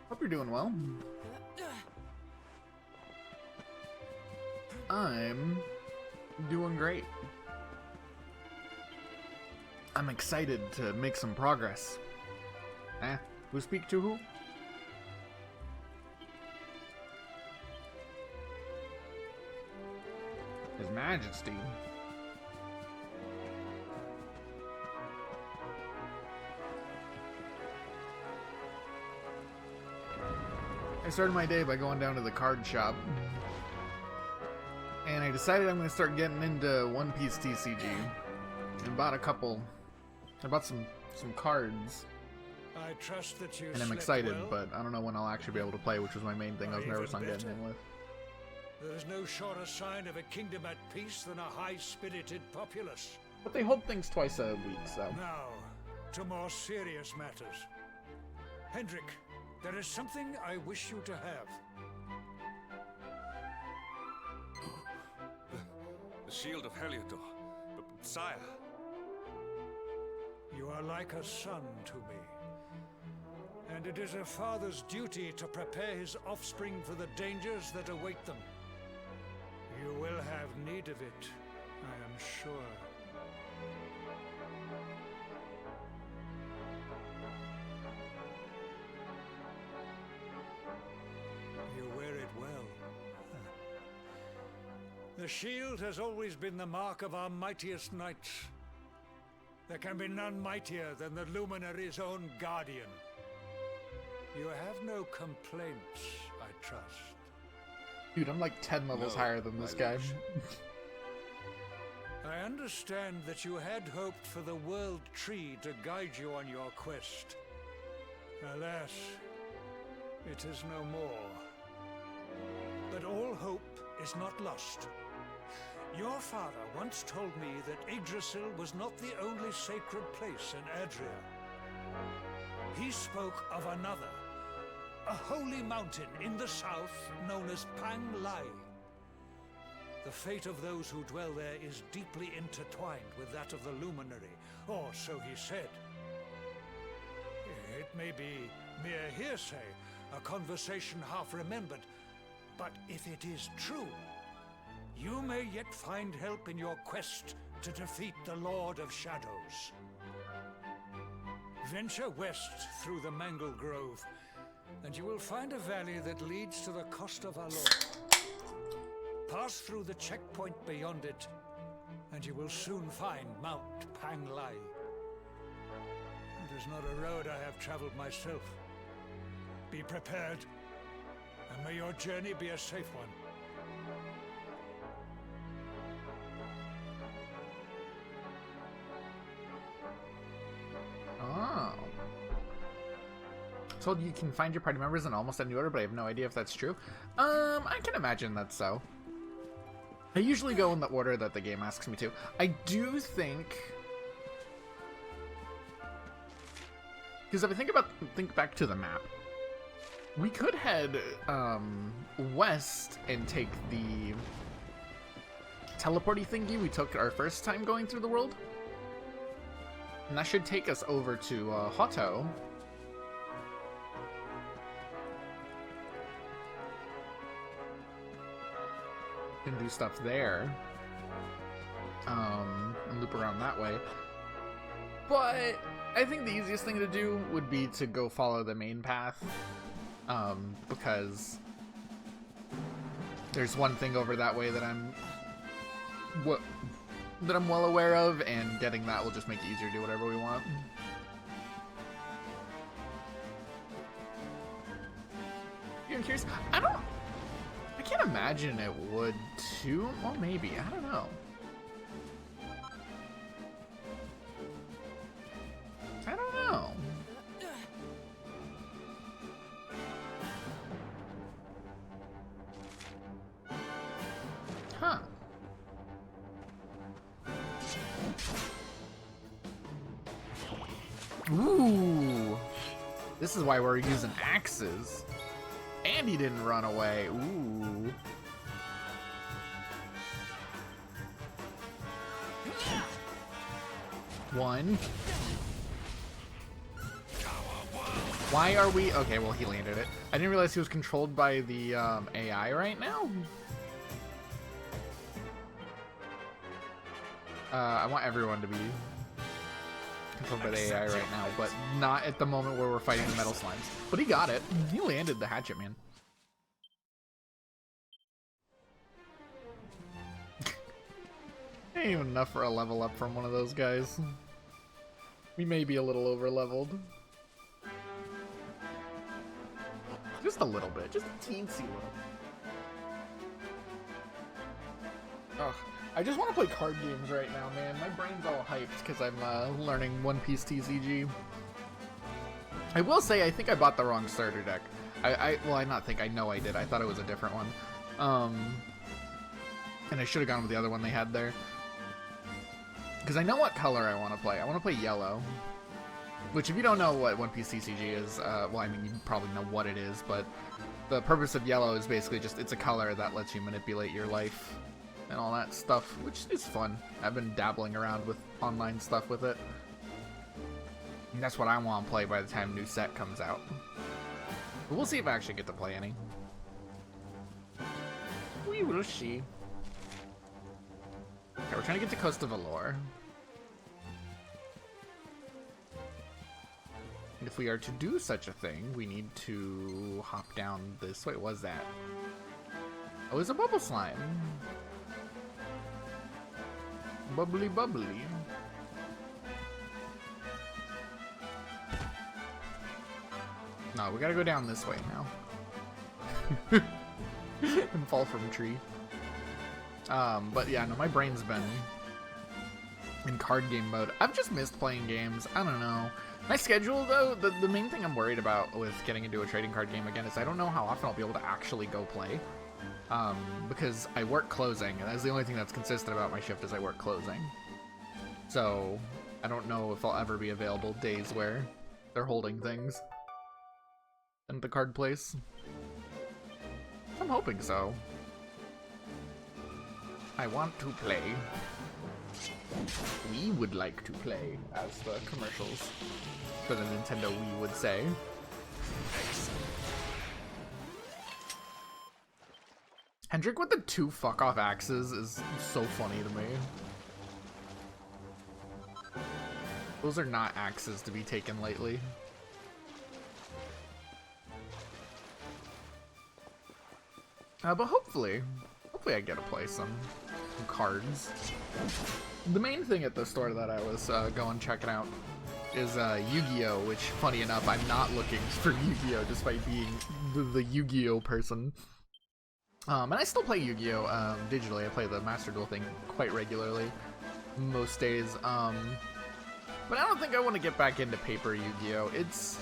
Hope you're doing well. I'm doing great. I'm excited to make some progress. Who speak to who? His Majesty. I started my day by going down to the card shop. And I decided I'm going to start getting into One Piece TCG. And bought a couple. I bought some cards. I trust that you and I'm excited, but I don't know when I'll actually be able to play, which was my main thing I was nervous on getting in with. There is no shorter sign of a kingdom at peace than a high-spirited populace. But they hold things twice a week, so... Now, to more serious matters. Hendrik, there is something I wish you to have. The shield of Heliodor. Sire. You are like a son to me. And it is a father's duty to prepare his offspring for the dangers that await them. You will have need of it, I am sure. You wear it well. The shield has always been the mark of our mightiest knights. There can be none mightier than the Luminary's own guardian. You have no complaints, I trust. Dude, I'm like 10 levels higher than this guy. I understand that you had hoped for the World Tree to guide you on your quest. Alas, it is no more. But all hope is not lost. Your father once told me that Yggdrasil was not the only sacred place in Adria. He spoke of another, a holy mountain in the south known as Pang Lai. The fate of those who dwell there is deeply intertwined with that of the Luminary, or so he said. It may be mere hearsay, a conversation half remembered, but if it is true, you may yet find help in your quest to defeat the Lord of Shadows. Venture west through the Mangle Grove, and you will find a valley that leads to the Coast of Alor. Pass through the checkpoint beyond it, and you will soon find Mount Pang Lai. It is not a road I have traveled myself. Be prepared, and may your journey be a safe one. Oh. Told you can find your party members in almost any order, but I have no idea if that's true. I can imagine that's so. I usually go in the order that the game asks me to. I do think... Because if I think back to the map, we could head west and take the teleporty thingy we took our first time going through the world. And that should take us over to Hotto. Can do stuff there. And loop around that way. But I think the easiest thing to do would be to go follow the main path. Because there's one thing over that way that I'm well aware of, and getting that will just make it easier to do whatever we want. You're curious? I can't imagine it would too. Well, maybe. I don't know. I don't know. Huh. Ooh. This is why we're using axes. And he didn't run away. Ooh. One. Why are we... Okay, well, he landed it. I didn't realize he was controlled by the AI right now. I want everyone to be controlled by the AI right now, but not at the moment where we're fighting the metal slimes. But he got it. He landed the hatchet, man. Ain't even enough for a level up from one of those guys. We may be a little over leveled. Just a little bit, just a teensy little. Ugh, I just want to play card games right now, man. My brain's all hyped because I'm learning One Piece TCG. I will say, I think I bought the wrong starter deck. Well, I not think, I know I did. I thought it was a different one. And I should have gone with the other one they had there. Because I know what color I want to play. I want to play yellow. Which, if you don't know what One Piece TCG is, well, I mean, you probably know what it is, but the purpose of yellow is basically just, it's a color that lets you manipulate your life and all that stuff, which is fun. I've been dabbling around with online stuff with it. And that's what I want to play by the time new set comes out. But we'll see if I actually get to play any. We will see. Okay, we're trying to get to Coast of Valor. If we are to do such a thing, we need to hop down this. Wait, what was that? Oh, it's a bubble slime. Bubbly, bubbly. No, we gotta go down this way now. And fall from tree. But yeah, no, my brain's been in card game mode. I've just missed playing games. I don't know. My schedule, though, the main thing I'm worried about with getting into a trading card game again is I don't know how often I'll be able to actually go play. Because I work closing, and that's the only thing that's consistent about my shift is I work closing. So, I don't know if I'll ever be available days where they're holding things in the card place. I'm hoping so. I want to play. We would like to play, as the commercials for the Nintendo Wii would say. Hendrick with the 2 fuck-off axes is so funny to me. Those are not axes to be taken lightly. But hopefully I get to play some cards. The main thing at the store that I was going checking out is Yu-Gi-Oh! Which, funny enough, I'm not looking for Yu-Gi-Oh! Despite being the Yu-Gi-Oh! Person. And I still play Yu-Gi-Oh! Digitally. I play the Master Duel thing quite regularly, most days. But I don't think I want to get back into paper Yu-Gi-Oh! It's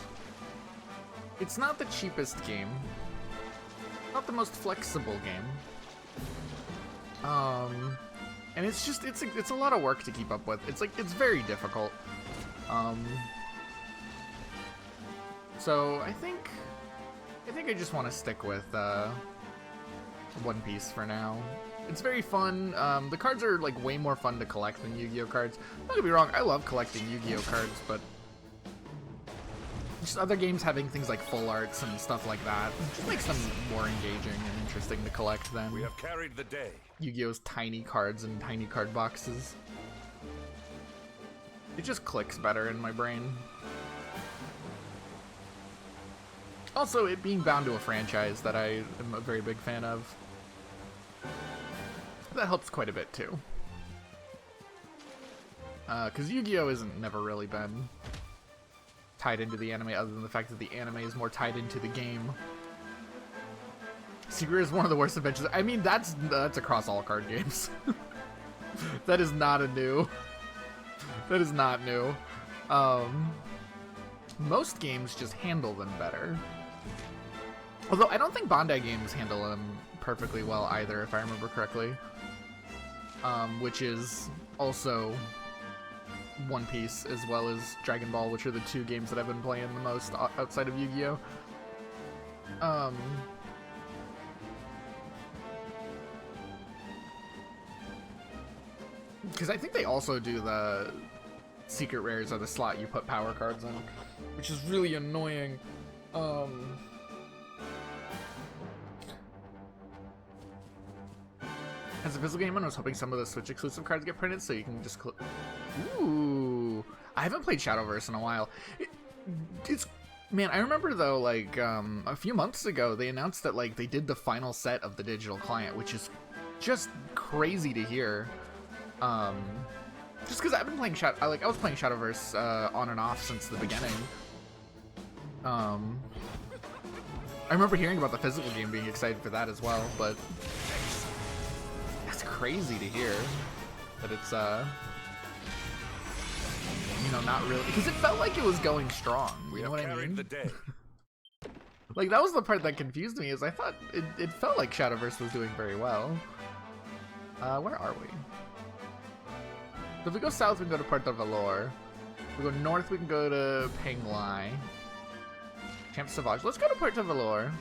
not the cheapest game. Not the most flexible game. And it's just, it's a lot of work to keep up with. It's very difficult. So I think I just want to stick with One Piece for now. It's very fun. The cards are like way more fun to collect than Yu-Gi-Oh cards. Don't get me wrong, I love collecting Yu-Gi-Oh cards, but just other games having things like full arts and stuff like that just makes them more engaging and interesting to collect than We have carried the day. Yu-Gi-Oh's tiny cards and tiny card boxes. It just clicks better in my brain. Also, it being bound to a franchise that I am a very big fan of, that helps quite a bit too. Because Yu-Gi-Oh! Isn't never really been tied into the anime, other than the fact that the anime is more tied into the game. Secret is one of the worst adventures. I mean, that's across all card games. That is not a new. That is not new. Most games just handle them better. Although I don't think Bandai games handle them perfectly well either, if I remember correctly. Which is also One Piece as well as Dragon Ball, which are the 2 games that I've been playing the most outside of Yu-Gi-Oh! Because I think they also do the secret rares or the slot you put power cards in, which is really annoying. As a physical game, I was hoping some of the Switch exclusive cards get printed so you can just Ooh. I haven't played Shadowverse in a while. It's man, I remember though, like a few months ago, they announced that like they did the final set of the digital client, which is just crazy to hear. Just because I've been playing I was playing Shadowverse on and off since the beginning. I remember hearing about the physical game, being excited for that as well, but that's crazy to hear that it's you know, not really, because it felt like it was going strong. You know what I mean? The day. Like that was the part that confused me, is I thought it felt like Shadowverse was doing very well. Where are we? So if we go south, we can go to Puerto Valor. If we go north, we can go to Penglai. Camp Sauvage. Let's go to Puerto Valor.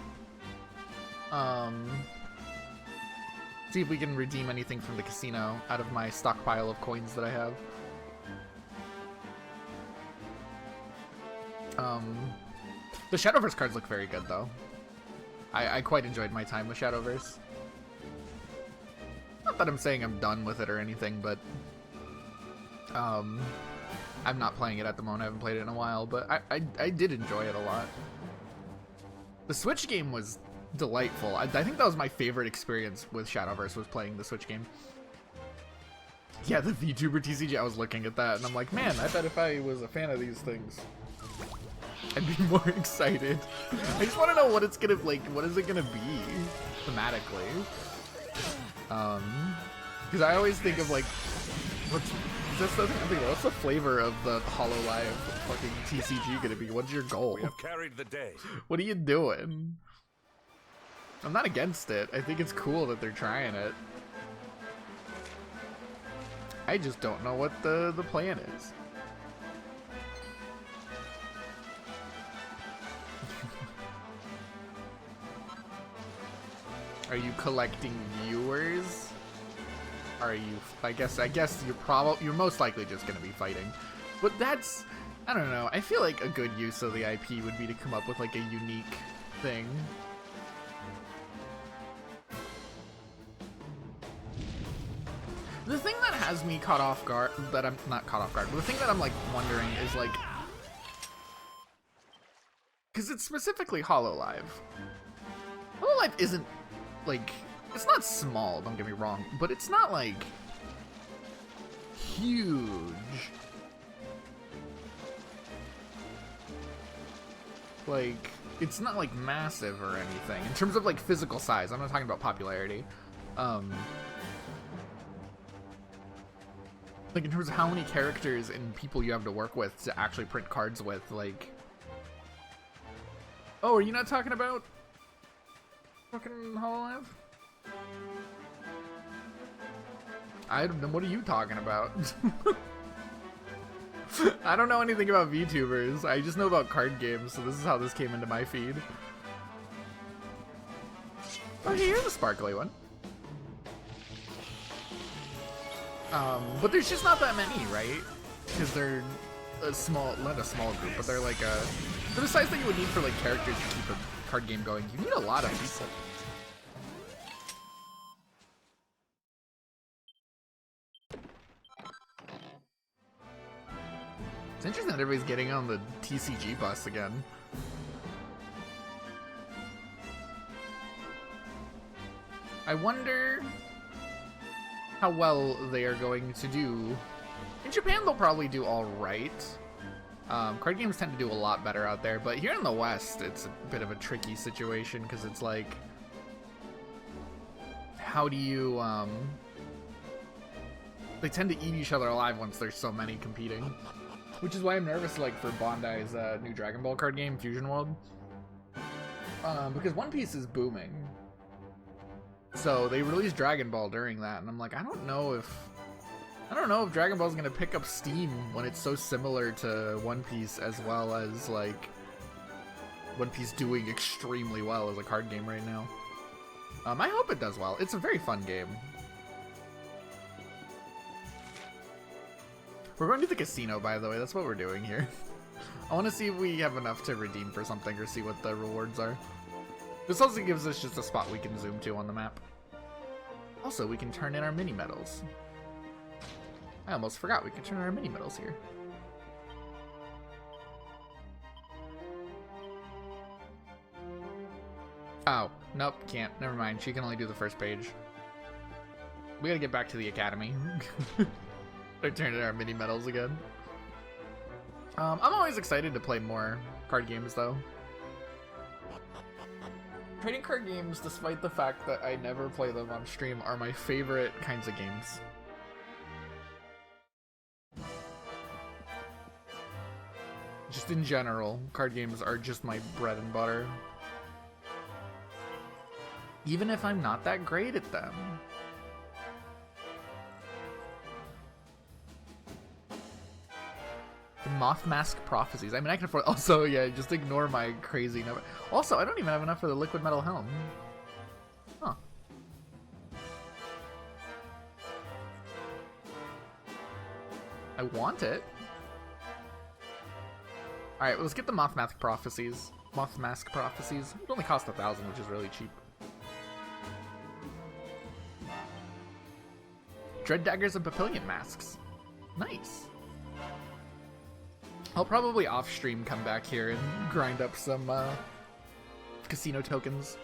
See if we can redeem anything from the casino out of my stockpile of coins that I have. The Shadowverse cards look very good, though. I quite enjoyed my time with Shadowverse. Not that I'm saying I'm done with it or anything, but I'm not playing it at the moment. I haven't played it in a while, but I did enjoy it a lot. The Switch game was delightful. I think that was my favorite experience with Shadowverse, was playing the Switch game. Yeah, the VTuber TCG, I was looking at that and I'm like, man, I bet if I was a fan of these things, I'd be more excited. I just want to know what it's gonna, like, what is it gonna be thematically? Because I always think of, like, what's the flavor of the HoloLive fucking TCG gonna be? What's your goal? We have carried the day. What are you doing? I'm not against it. I think it's cool that they're trying it. I just don't know what the plan is. Are you collecting viewers? Are you? I guess you're most likely just gonna be fighting. But that's, I don't know. I feel like a good use of the IP would be to come up with like a unique thing. The thing that has me caught off guard, that I'm not caught off guard, but the thing that I'm like wondering is like, because it's specifically HoloLive. HoloLive isn't like, it's not small, don't get me wrong, but it's not like huge. Like, it's not like massive or anything in terms of like physical size. I'm not talking about popularity. Like in terms of how many characters and people you have to work with to actually print cards with, like... Oh, are you not talking about fucking HoloLive? I don't know, what are you talking about? I don't know anything about VTubers. I just know about card games, so this is how this came into my feed. Oh, hey, here's a sparkly one. But there's just not that many, right? Because they're a small, not a small group, but they're like they're the size that you would need for like characters to keep a card game going. You need a lot of people. It's interesting that everybody's getting on the TCG bus again. I wonder how well they are going to do. In Japan, they'll probably do all right. Card games tend to do a lot better out there, but here in the West, it's a bit of a tricky situation because it's like, how do you, they tend to eat each other alive once there's so many competing. Which is why I'm nervous, like, for Bandai's new Dragon Ball card game, Fusion World. Because One Piece is booming. So they released Dragon Ball during that, and I'm like, I don't know if Dragon Ball is gonna pick up steam when it's so similar to One Piece, as well as like One Piece doing extremely well as a card game right now. I hope it does well. It's a very fun game. We're going to the casino, by the way. That's what we're doing here. I want to see if we have enough to redeem for something or see what the rewards are. This also gives us just a spot we can zoom to on the map. Also, we can turn in our mini medals. I almost forgot we can turn in our mini medals here. Oh, nope, can't. Never mind. She can only do the first page. We gotta get back to the academy. Start turning in our mini medals again. I'm always excited to play more card games, though. Trading card games, despite the fact that I never play them on stream, are my favorite kinds of games. Just in general, card games are just my bread and butter. Even if I'm not that great at them. The Moth Mask Prophecies. I mean, I can afford. Also, yeah, just ignore my crazy number. Also, I don't even have enough for the Liquid Metal Helm. Huh. I want it. Alright, let's get the Moth Mask Prophecies. Moth Mask Prophecies. It only cost 1,000, which is really cheap. Dread Daggers and Papillion Masks. Nice. I'll probably off-stream come back here and grind up some casino tokens.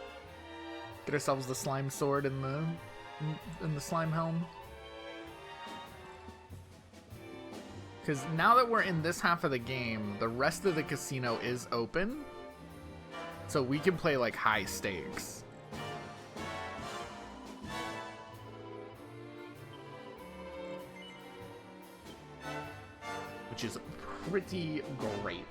Get ourselves the slime sword and the slime helm. Because now that we're in this half of the game, the rest of the casino is open. So we can play like high stakes. Which is pretty great.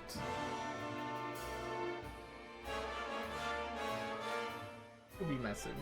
Could be message.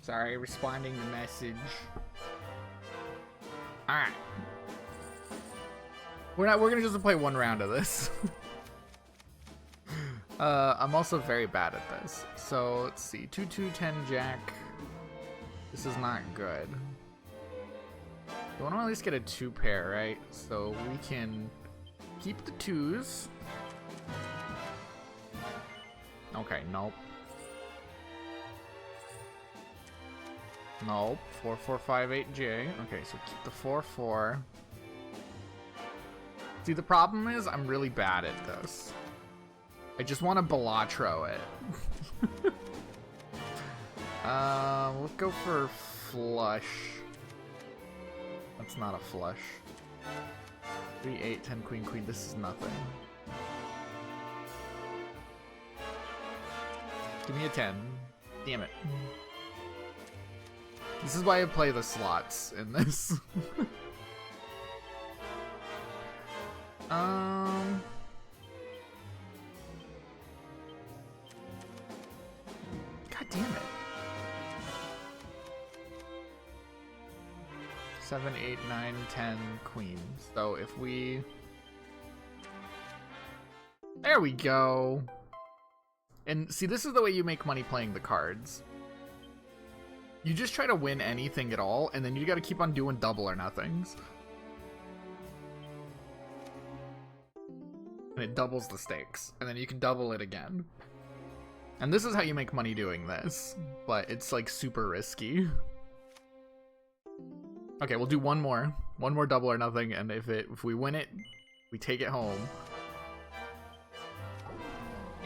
Sorry, responding to message. Alright. We're gonna just play one round of this. I'm also very bad at this. So let's see. 2-2-10 jack. This is not good. We want to at least get a 2 pair, right? So we can keep the 2s. Okay, nope. Nope. 4-4-5-8-J. Okay, so keep the 4-4. See, the problem is I'm really bad at this. I just want to Balatro it. We'll go for flush. That's not a flush. 3-8, 10, queen, queen. This is nothing. Give me a 10. Damn it. This is why I play the slots in this. God damn it. 7, 8, 9, 10 queens. So if we... There we go. And see, this is the way you make money playing the cards. You just try to win anything at all, and then you gotta keep on doing double or nothings. And it doubles the stakes, and then you can double it again. And this is how you make money doing this, but it's like super risky. Okay, we'll do one more. One more double or nothing, and if we win it, we take it home.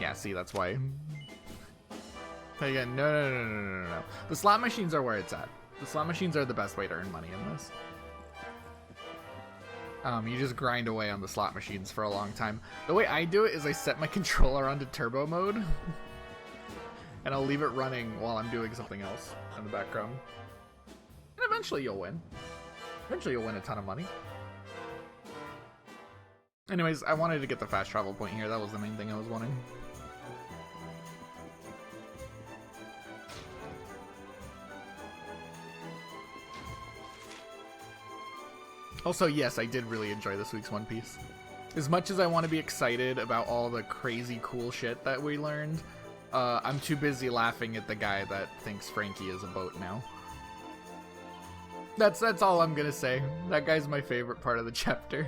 Yeah, see, that's why. Again, no. The slot machines are where it's at. The slot machines are the best way to earn money in this. You just grind away on the slot machines for a long time. The way I do it is I set my controller onto turbo mode, and I'll leave it running while I'm doing something else in the background. And eventually you'll win. Eventually you'll win a ton of money. Anyways, I wanted to get the fast travel point here. That was the main thing I was wanting. Also, yes, I did really enjoy this week's One Piece. As much as I want to be excited about all the crazy cool shit that we learned, I'm too busy laughing at the guy that thinks Frankie is a boat now. That's all I'm gonna say. That guy's my favorite part of the chapter.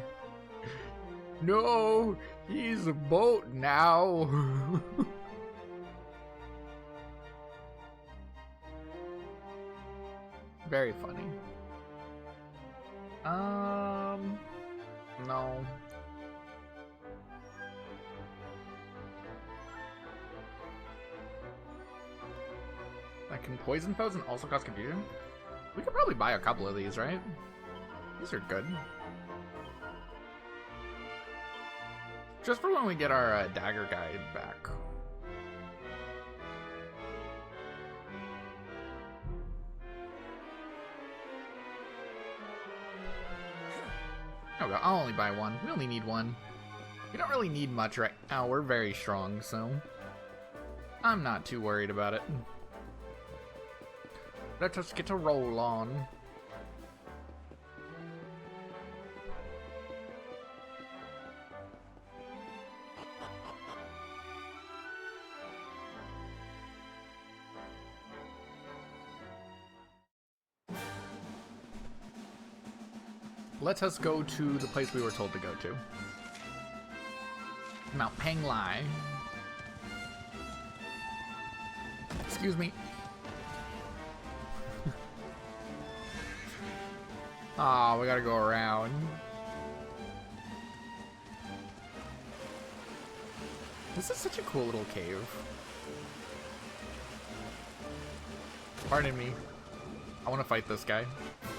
No, he's a boat now. Very funny. No. That can poison foes and also cause confusion? We could probably buy a couple of these, right? These are good. Just for when we get our dagger guide back. Oh, I'll only buy one. We only need one. We don't really need much right now. We're very strong, so I'm not too worried about it. Let us get a roll on. Let us go to the place we were told to go to. Mount Panglai. Excuse me. Aw, we gotta go around. This is such a cool little cave. Pardon me. I want to fight this guy.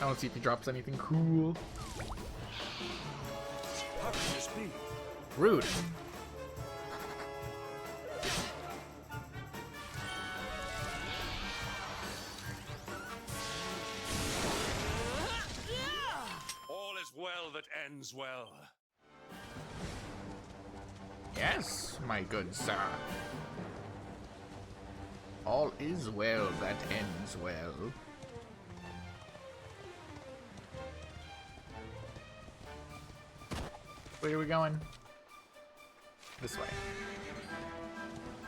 I want to see if he drops anything cool. How can this be? Rude. All is well that ends well. Yes, my good sir. All is well that ends well. Where are we going? This way.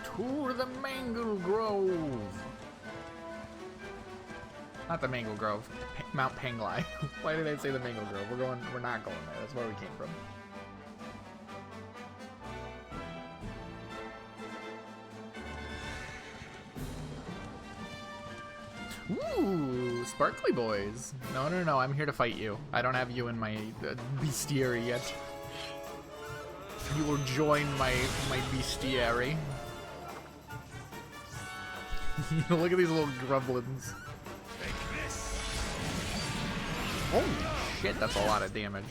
To the Mangle Grove. Not the Mangle Grove. Mount Panglai. Why did I say the Mangle Grove? We're not going there. That's where we came from. Ooh, sparkly boys. No, I'm here to fight you. I don't have you in my bestiary yet. You will join my bestiary. Look at these little gremlins. Holy shit, that's a lot of damage.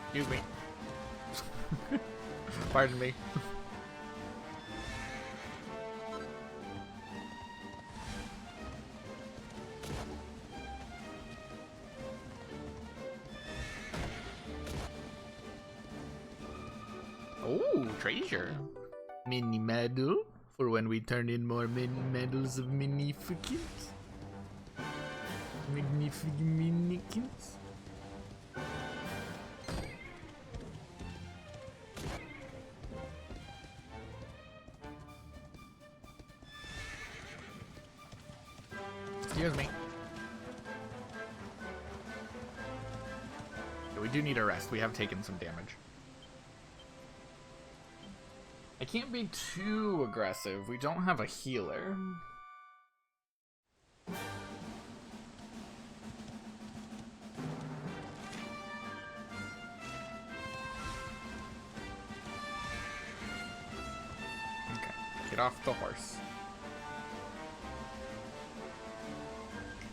Excuse me. Pardon me. Oh, treasure. Mini medal for when we turn in more mini medals of Magnificence. Magnificence. Excuse me. We do need a rest. We have taken some damage. I can't be too aggressive. We don't have a healer. Okay, get off the horse.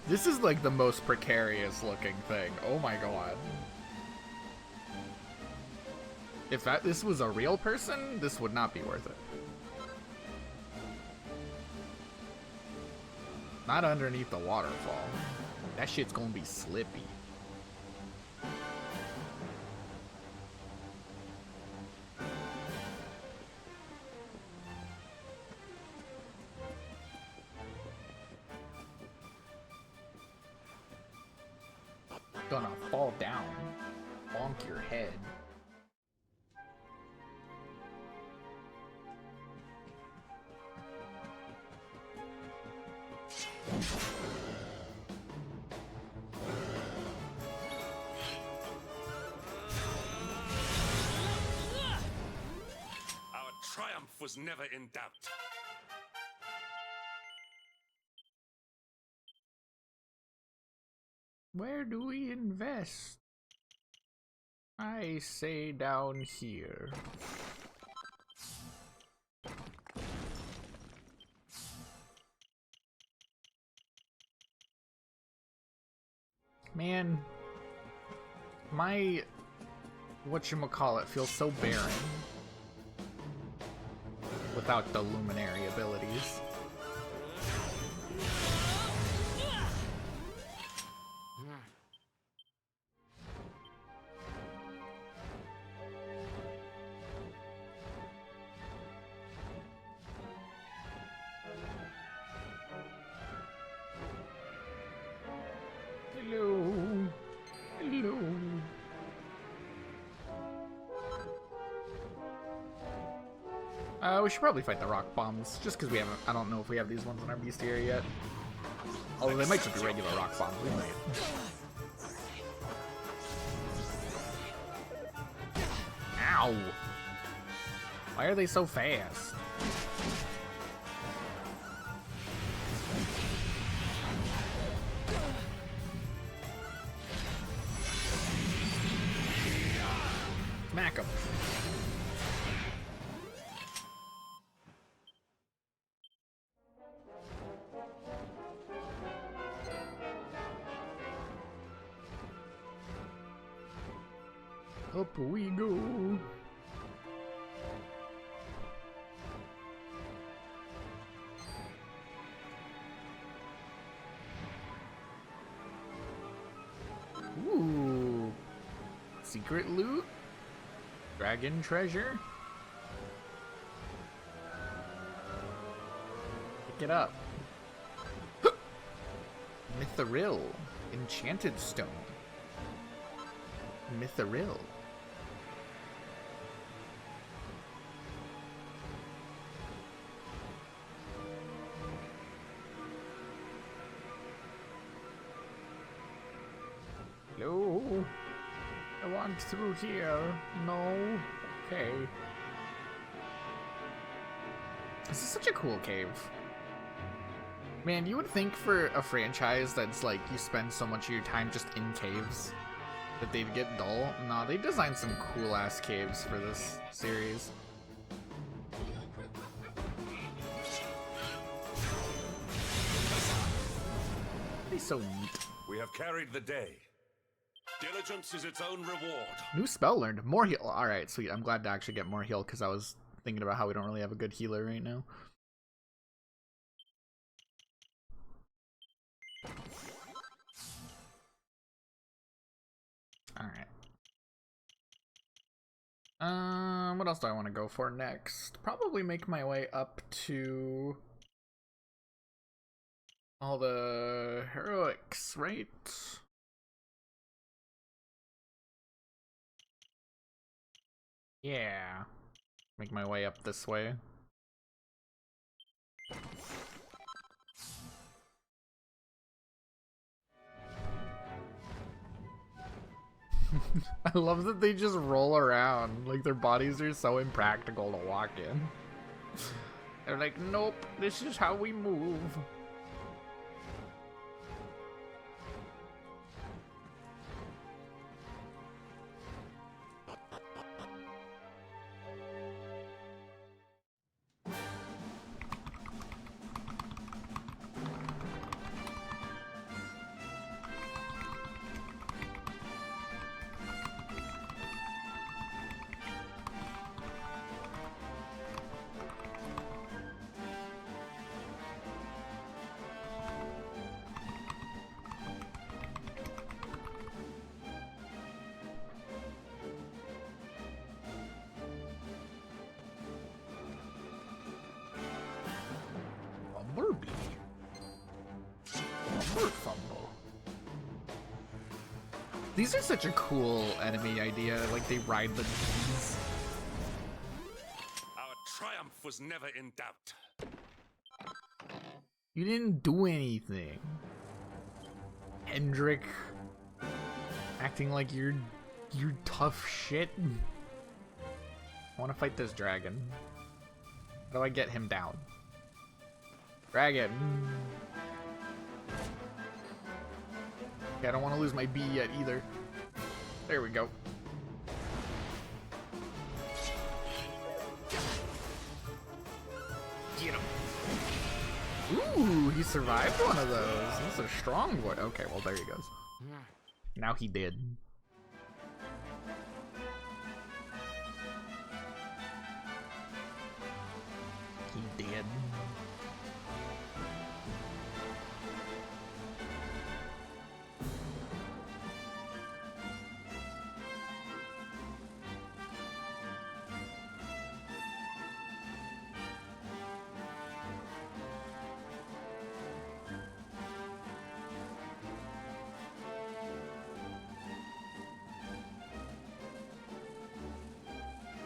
This is like the most precarious looking thing. Oh my god. If this was a real person, this would not be worth it. Not underneath the waterfall. That shit's gonna be slippy. Gonna fall down. Bonk your head. Our triumph was never in doubt. Where do we invest? I say down here. Man, my whatchamacallit feels so barren without the luminary abilities. Hello. Hello. We should probably fight the rock bombs, just because we haven't. I don't know if we have these ones in our bestiary yet. Although they might just be regular rock bombs. We might. Ow! Why are they so fast? Smack 'em. Up we go. Ooh. Secret loot? Dragon treasure? Pick it up. Mithril. Enchanted stone. Mithril. Hello? I want through here. No? Okay. This is such a cool cave. Man, you would think for a franchise that's like you spend so much of your time just in caves that they'd get dull. Nah, they designed some cool ass caves for this series. He's so neat. We have carried the day. Diligence is its own reward. New spell learned. More heal. Alright, sweet. I'm glad to actually get more heal because I was thinking about how we don't really have a good healer right now. Alright. What else do I want to go for next? Probably make my way up to all the heroics, right? Yeah. Make my way up this way. I love that they just roll around. Like, their bodies are so impractical to walk in. They're like, nope, this is how we move. Bumblebee. Fumble. These are such a cool enemy idea. Like, they ride the bees. Our triumph was never in doubt. You didn't do anything. Hendrik. Acting like you're tough shit. I want to fight this dragon. How do I get him down? Dragon. Okay, I don't want to lose my bee yet either. There we go. Get him. Ooh, he survived one of those. That's a strong boy. Okay, well, there he goes. Now he did. He did.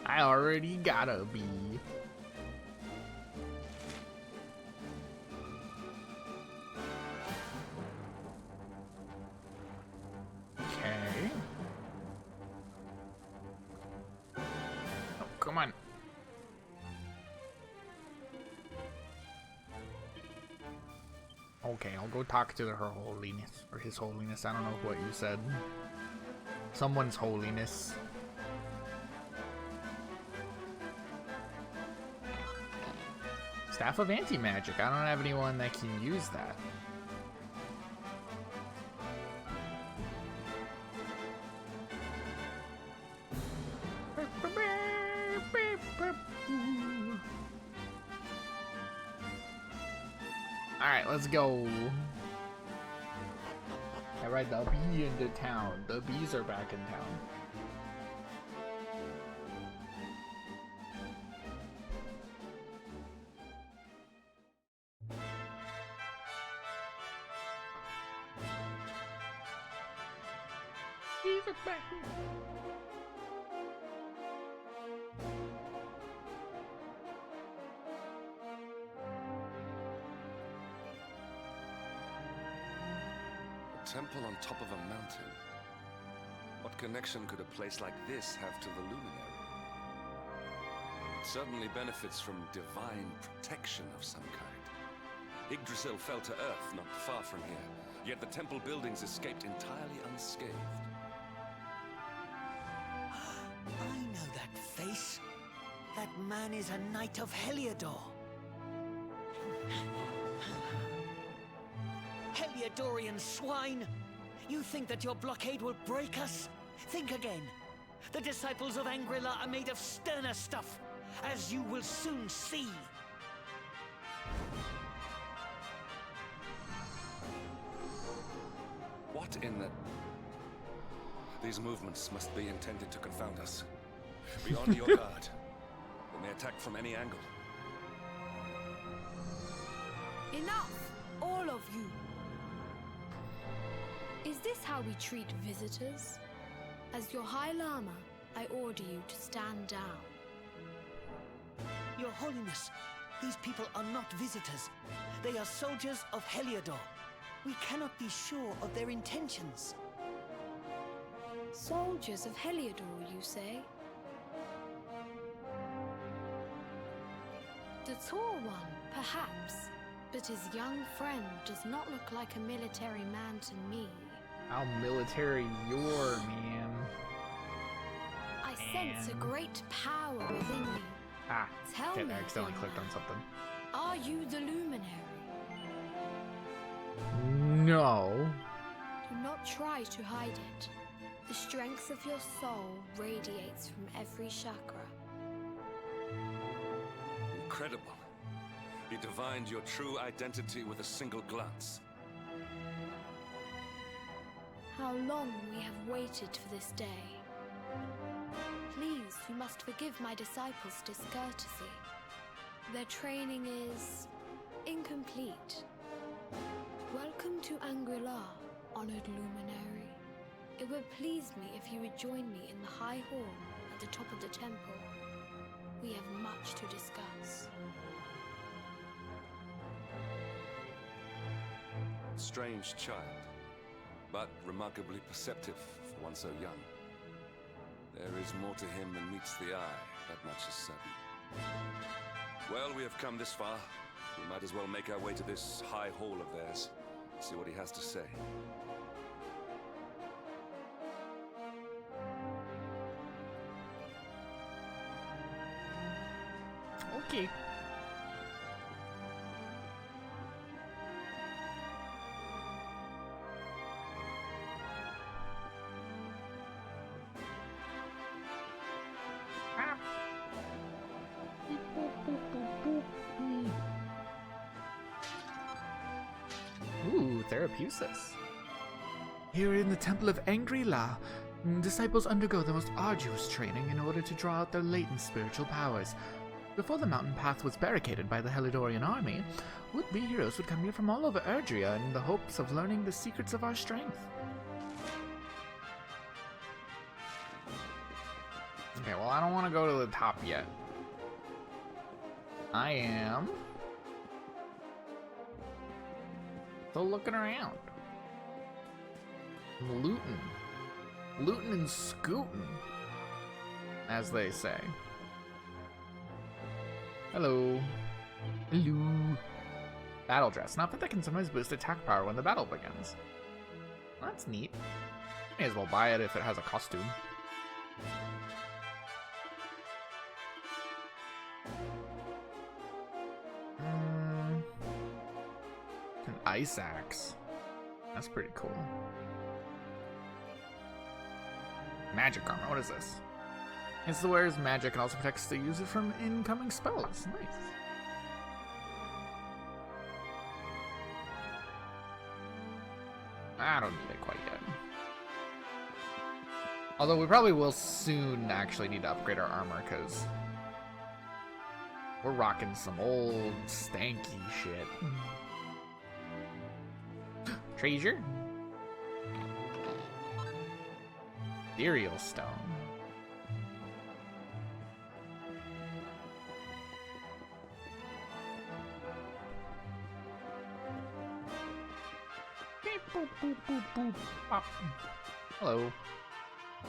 I already got a bee. Okay. Oh, come on. Okay, I'll go talk to Her Holiness, or His Holiness. I don't know what you said. Someone's holiness. Staff of Anti-Magic. I don't have anyone that can use that. Alright, let's go. I ride the bee into town. The bees are back in town. Bees are back. A temple on top of a mountain. What connection could a place like this have to the luminary? It certainly benefits from divine protection of some kind. Yggdrasil fell to earth not far from here, yet the temple buildings escaped entirely unscathed. I know that face. That man is a knight of Heliodor. Heliodorian swine! You think that your blockade will break us? Think again. The disciples of Angrila are made of sterner stuff, as you will soon see. What in the... These movements must be intended to confound us. Be on your guard. They may attack from any angle. Enough, all of you. Is this how we treat visitors? As your High Lama, I order you to stand down. Your Holiness, these people are not visitors. They are soldiers of Heliodor. We cannot be sure of their intentions. Soldiers of Heliodor, you say? The tall one, perhaps, but his young friend does not look like a military man to me. How military you're, man. I sense a great power within you. Ah, Tell shit, me, I accidentally young clicked on man, something. are you the Luminary? No. Do not try to hide it. The strength of your soul radiates from every chakra. Incredible. You divined your true identity with a single glance. How long we have waited for this day. Please, you must forgive my disciples' discourtesy. Their training is incomplete. Welcome to Angri-La, honored luminary. It would please me if you would join me in the high hall at the top of the temple. We have much to discuss. Strange child, but remarkably perceptive for one so young. There is more to him than meets the eye, that much is certain. Well, we have come this far. We might as well make our way to this high hall of theirs, see what he has to say. Okay. Ooh, Therapusis. Here in the Temple of Angri-La, disciples undergo the most arduous training in order to draw out their latent spiritual powers. Before the mountain path was barricaded by the Helidorian army, would-be heroes would come here from all over Erdrea in the hopes of learning the secrets of our strength. Okay, well, I don't want to go to the top yet. I am still looking around. I'm looting. Looting and scooting, as they say. Hello. Hello. Battle dress. An outfit that can sometimes boost attack power when the battle begins. Well, that's neat. May as well buy it if it has a costume. An ice axe. That's pretty cool. Magic armor. What is this? It's the wearer's magic and also protects the user from incoming spells. Nice. I don't need it quite yet. Although we probably will soon actually need to upgrade our armor because we're rocking some old stanky shit. Treasure? Ethereal stone. Boop, boop, boop, boop, pop. Hello.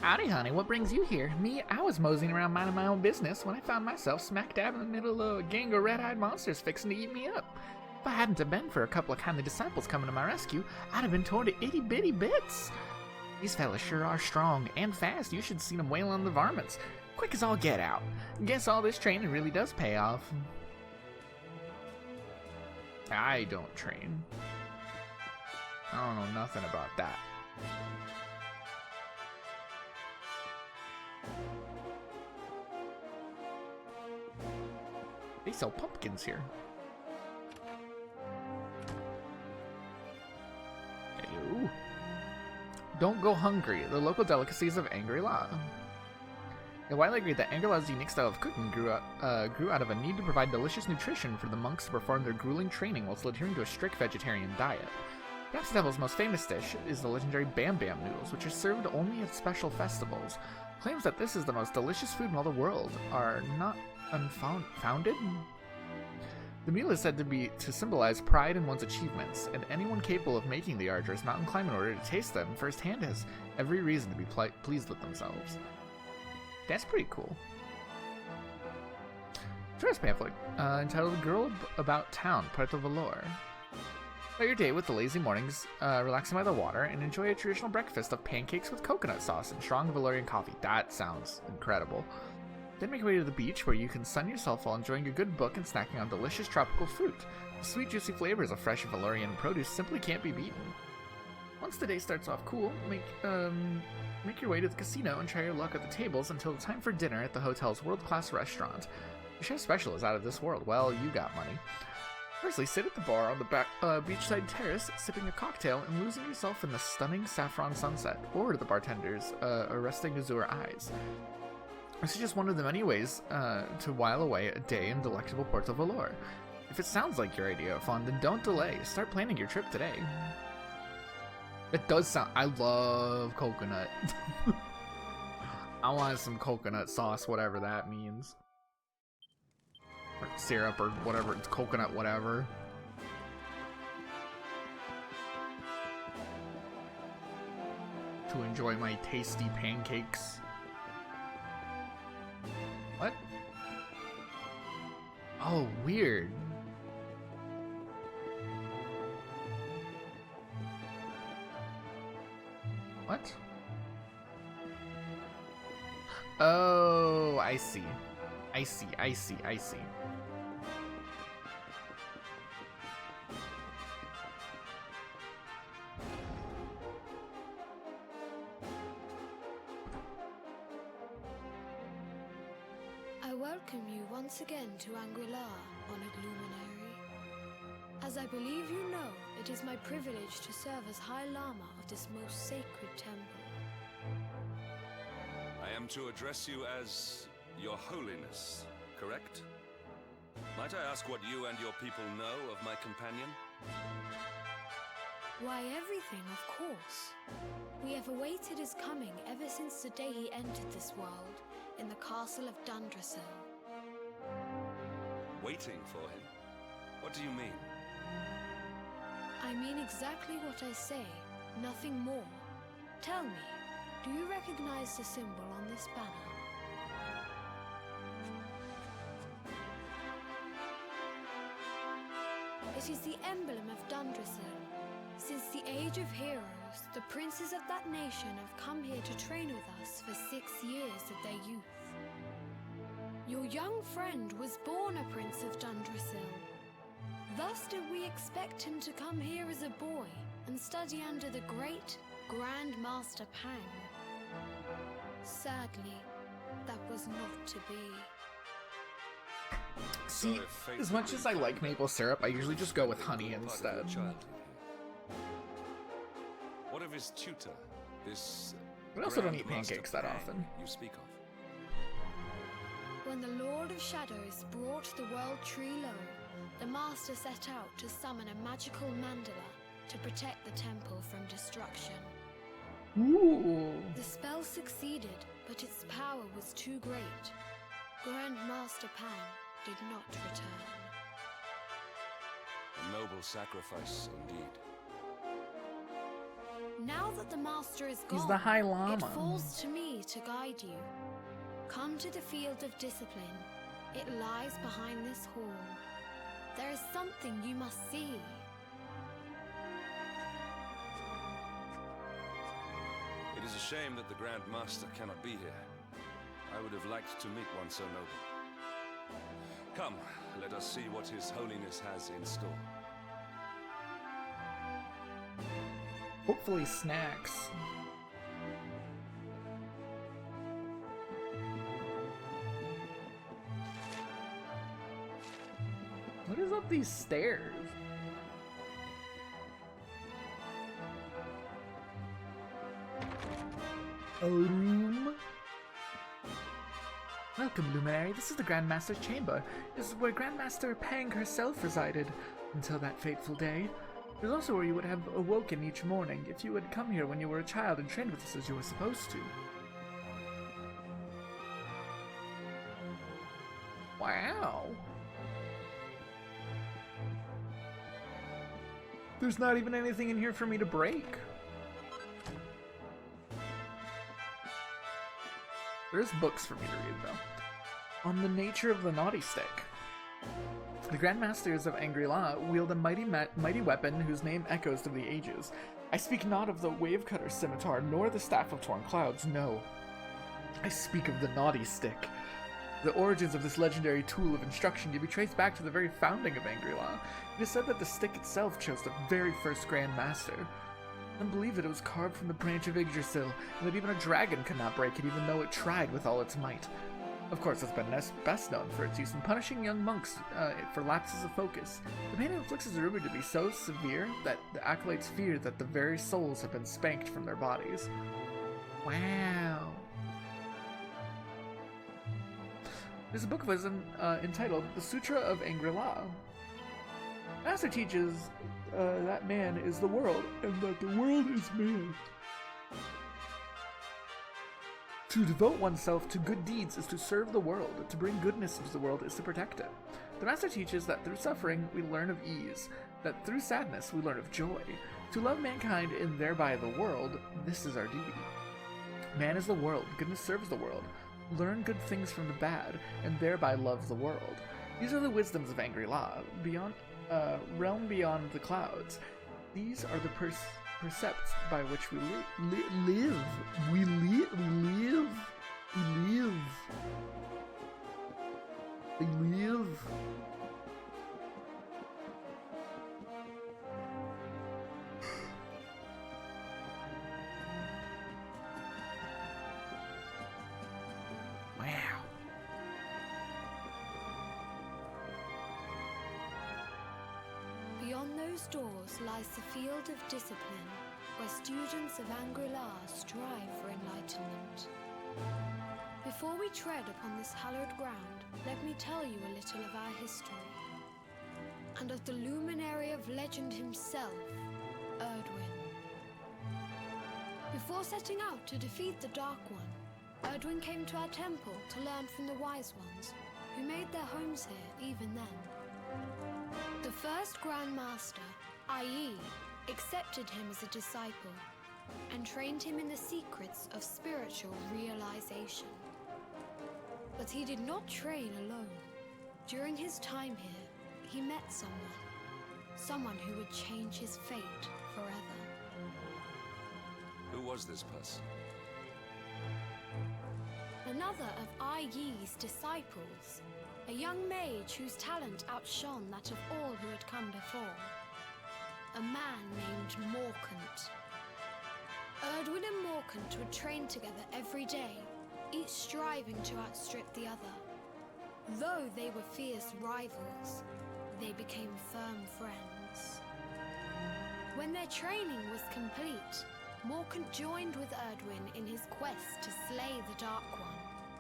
Howdy, honey. What brings you here? Me, I was moseying around minding my own business when I found myself smack dab in the middle of a gang of red-eyed monsters fixing to eat me up. If I hadn't have been for a couple of kindly disciples coming to my rescue, I'd have been torn to itty-bitty bits. These fellas sure are strong and fast. You should see them wail on the varmints. Quick as all get out. Guess all this training really does pay off. I don't train. I don't know nothing about that. They sell pumpkins here. Hello. Don't go hungry. The local delicacies of Angri-La. It's widely agreed that Angri-La's unique style of cooking grew out of a need to provide delicious nutrition for the monks to perform their grueling training whilst adhering to a strict vegetarian diet. Perhaps the temple's most famous dish is the legendary Bam Bam noodles, which are served only at special festivals. Claims that this is the most delicious food in all the world are not unfounded. The meal is said to symbolize pride in one's achievements, and anyone capable of making the arduous mountain climb in order to taste them firsthand has every reason to be pleased with themselves. That's pretty cool. First pamphlet, entitled Girl About Town, Puerto Valor. Start your day with the lazy mornings, relaxing by the water, and enjoy a traditional breakfast of pancakes with coconut sauce and strong Valorian coffee. That sounds incredible. Then make your way to the beach where you can sun yourself while enjoying a good book and snacking on delicious tropical fruit. The sweet, juicy flavors of fresh Valorian produce simply can't be beaten. Once the day starts off cool, make your way to the casino and try your luck at the tables until the time for dinner at the hotel's world-class restaurant. The chef special is out of this world. Well, you got money. Firstly, sit at the bar on the back beachside terrace, sipping a cocktail and losing yourself in the stunning saffron sunset, or the bartender's arresting azure eyes. This is just one of the many ways to while away a day in delectable Puerto Valor. If it sounds like your idea of fun, then don't delay. Start planning your trip today. It does sound... I love coconut. I want some coconut sauce, whatever that means. Or syrup, or whatever. It's coconut, whatever. To enjoy my tasty pancakes. What? Oh, weird. What? Oh, I see. I see. I welcome you once again to Angri-La, honored luminary. As I believe you know, it is my privilege to serve as High Lama of this most sacred temple. I am to address you as Your Holiness, correct? Might I ask what you and your people know of my companion? Why, everything, of course. We have awaited his coming ever since the day he entered this world, in the castle of Dundrasil. Waiting for him? What do you mean? I mean exactly what I say, nothing more. Tell me, do you recognize the symbol on this banner? It is the emblem of Dundrasil. Since the age of heroes, the princes of that nation have come here to train with us for 6 years of their youth. Your young friend was born a prince of Dundrasil. Thus did we expect him to come here as a boy and study under the great Grand Master Pang. Sadly, that was not to be. See, as much as I like maple syrup, I usually just go with honey instead. What of his tutor? This I also don't Grand eat Master pancakes that Pang often. you speak of. When the Lord of Shadows brought the World Tree low, the Master set out to summon a magical mandala to protect the temple from destruction. Ooh. The spell succeeded, but its power was too great. Grand Master Pang did not return. A noble sacrifice indeed. Now that the Master is gone, He's the High it Lama. falls to me to guide you. Come to the field of discipline. It lies behind this hall. There is something you must see. It is a shame that the Grand Master cannot be here. I would have liked to meet one so noble. Come, let us see what His Holiness has in store. Hopefully snacks. What is up these stairs? A room? Welcome, Luminary. This is the Grand Master's chamber. This is where Grandmaster Pang herself resided until that fateful day. It is also where you would have awoken each morning if you had come here when you were a child and trained with us as you were supposed to. Wow. There's not even anything in here for me to break. There's books for me to read, though. On the nature of the Naughty Stick. The Grandmasters of Angry-La wield a mighty weapon whose name echoes through the ages. I speak not of the Wavecutter Scimitar, nor the Staff of Torn Clouds, no. I speak of the Naughty Stick. The origins of this legendary tool of instruction can be traced back to the very founding of Angry-La. It is said that the stick itself chose the very first Grand Master. Some believe that it was carved from the branch of Yggdrasil, and that even a dragon could not break it even though it tried with all its might. Of course, it's been best known for its use in punishing young monks for lapses of focus. The pain it inflicts is rumored to be so severe that the acolytes fear that the very souls have been spanked from their bodies. Wow. There's a book of wisdom entitled The Sutra of Angry-La. Master teaches that man is the world, and that the world is man. To devote oneself to good deeds is to serve the world. To bring goodness into the world is to protect it. The Master teaches that through suffering we learn of ease, that through sadness we learn of joy. To love mankind and thereby the world, this is our duty. Man is the world, goodness serves the world. Learn good things from the bad, and thereby love the world. These are the wisdoms of Angry-La, realm beyond the clouds. These are the precepts by which we live. We live. Wow. Beyond those doors lies the field of discipline, where students of Angry-La strive for enlightenment. Before we tread upon this hallowed ground, let me tell you a little of our history, and of the luminary of legend himself, Erdwin. Before setting out to defeat the Dark One, Erdwin came to our temple to learn from the Wise Ones, who made their homes here even then. The first Grand Master, i.e., accepted him as a disciple and trained him in the secrets of spiritual realization. But he did not train alone. During his time here, he met someone who would change his fate forever. Who was this person? Another of Ai Yi's disciples, a young mage whose talent outshone that of all who had come before. A man named Morkant. Erdwin and Morkant would train together every day, each striving to outstrip the other. Though they were fierce rivals, they became firm friends. When their training was complete, Morkant joined with Erdwin in his quest to slay the Dark One.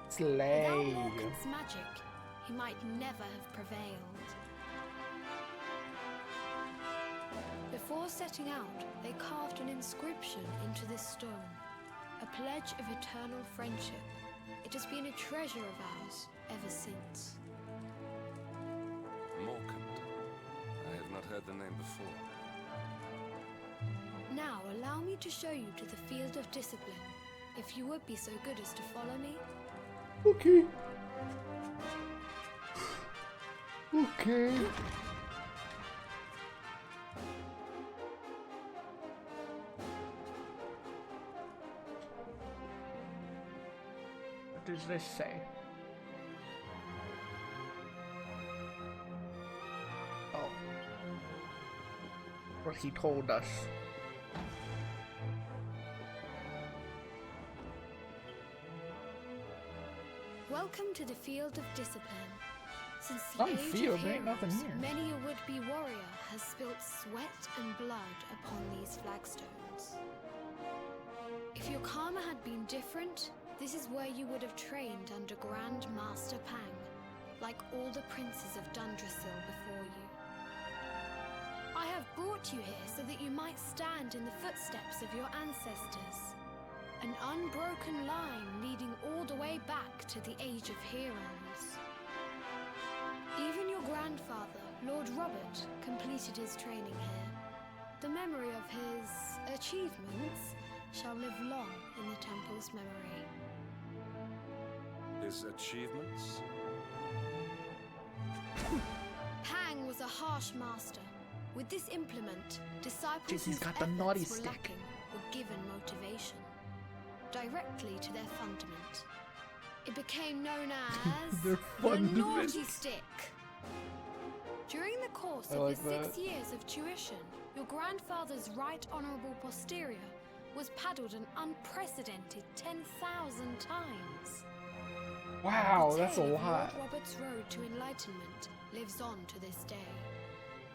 Slay. Without Morkant's magic, he might never have prevailed. Before setting out, they carved an inscription into this stone, a pledge of eternal friendship. It has been a treasure of ours ever since. Morkant. I have not heard the name before. Now allow me to show you to the field of discipline, if you would be so good as to follow me. Okay. Okay. What does this say? Oh. What he told us. Welcome to the field of discipline. Since the Some age field, of there ain't nothing heroes, here. many a would-be warrior has spilt sweat and blood upon these flagstones. If your karma had been different, this is where you would have trained under Grand Master Pang, like all the princes of Dundrasil before you. I have brought you here so that you might stand in the footsteps of your ancestors. An unbroken line leading all the way back to the Age of Heroes. Even your grandfather, Lord Robert, completed his training here. The memory of his achievements shall live long in the temple's memory. His achievements? Pang was a harsh master. With this implement, disciples Jesse's whose got the naughty efforts were stick. lacking were given motivation directly to their fundament. It became known as Their the fundament. Naughty Stick. During the course I of like the 6 that. years of tuition, your grandfather's right honourable posterior was paddled an unprecedented 10,000 times. Wow, The that's a tale of lot. Lord Robert's road to enlightenment lives on to this day.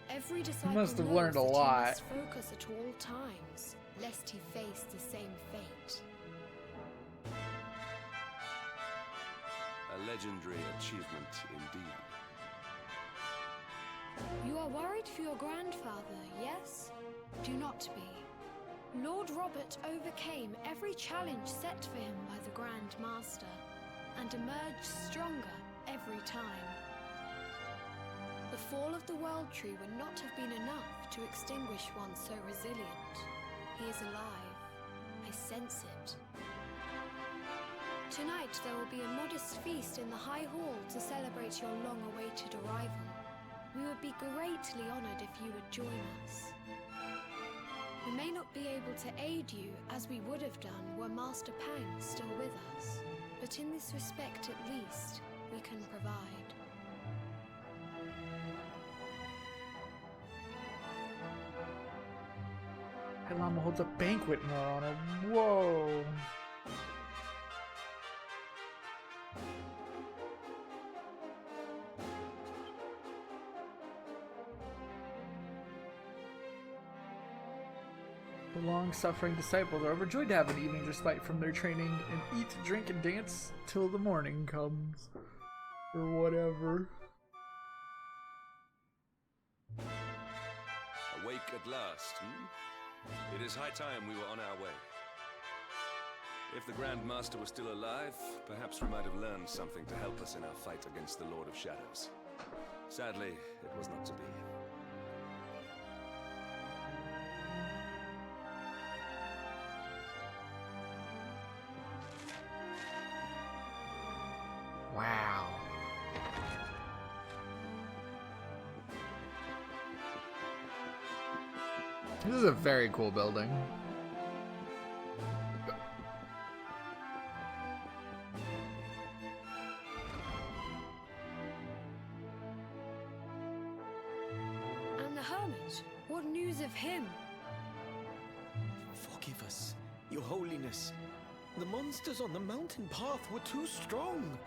Every disciple must have knows learned a that lot. he must focus at all times, lest he face the same fate. A legendary achievement indeed. You are worried for your grandfather, yes? Do not be. Lord Robert overcame every challenge set for him by the Grand Master, and emerged stronger every time. The fall of the World Tree would not have been enough to extinguish one so resilient. He is alive. I sense it. Tonight there will be a modest feast in the High Hall to celebrate your long-awaited arrival. We would be greatly honored if you would join us. We may not be able to aid you as we would have done were Master Pang still with us, but in this respect at least, we can provide. High Lama holds a banquet in our honor. Whoa. The long-suffering disciples are overjoyed to have an evening respite from their training and eat, drink, and dance till the morning comes. Or whatever. Awake at last, It is high time we were on our way. If the Grand Master was still alive, perhaps we might have learned something to help us in our fight against the Lord of Shadows. Sadly, it was not to be. Wow. This is a very cool building. And the hermit? What news of him? Forgive us, Your Holiness. The monsters on the mountain path were too strong.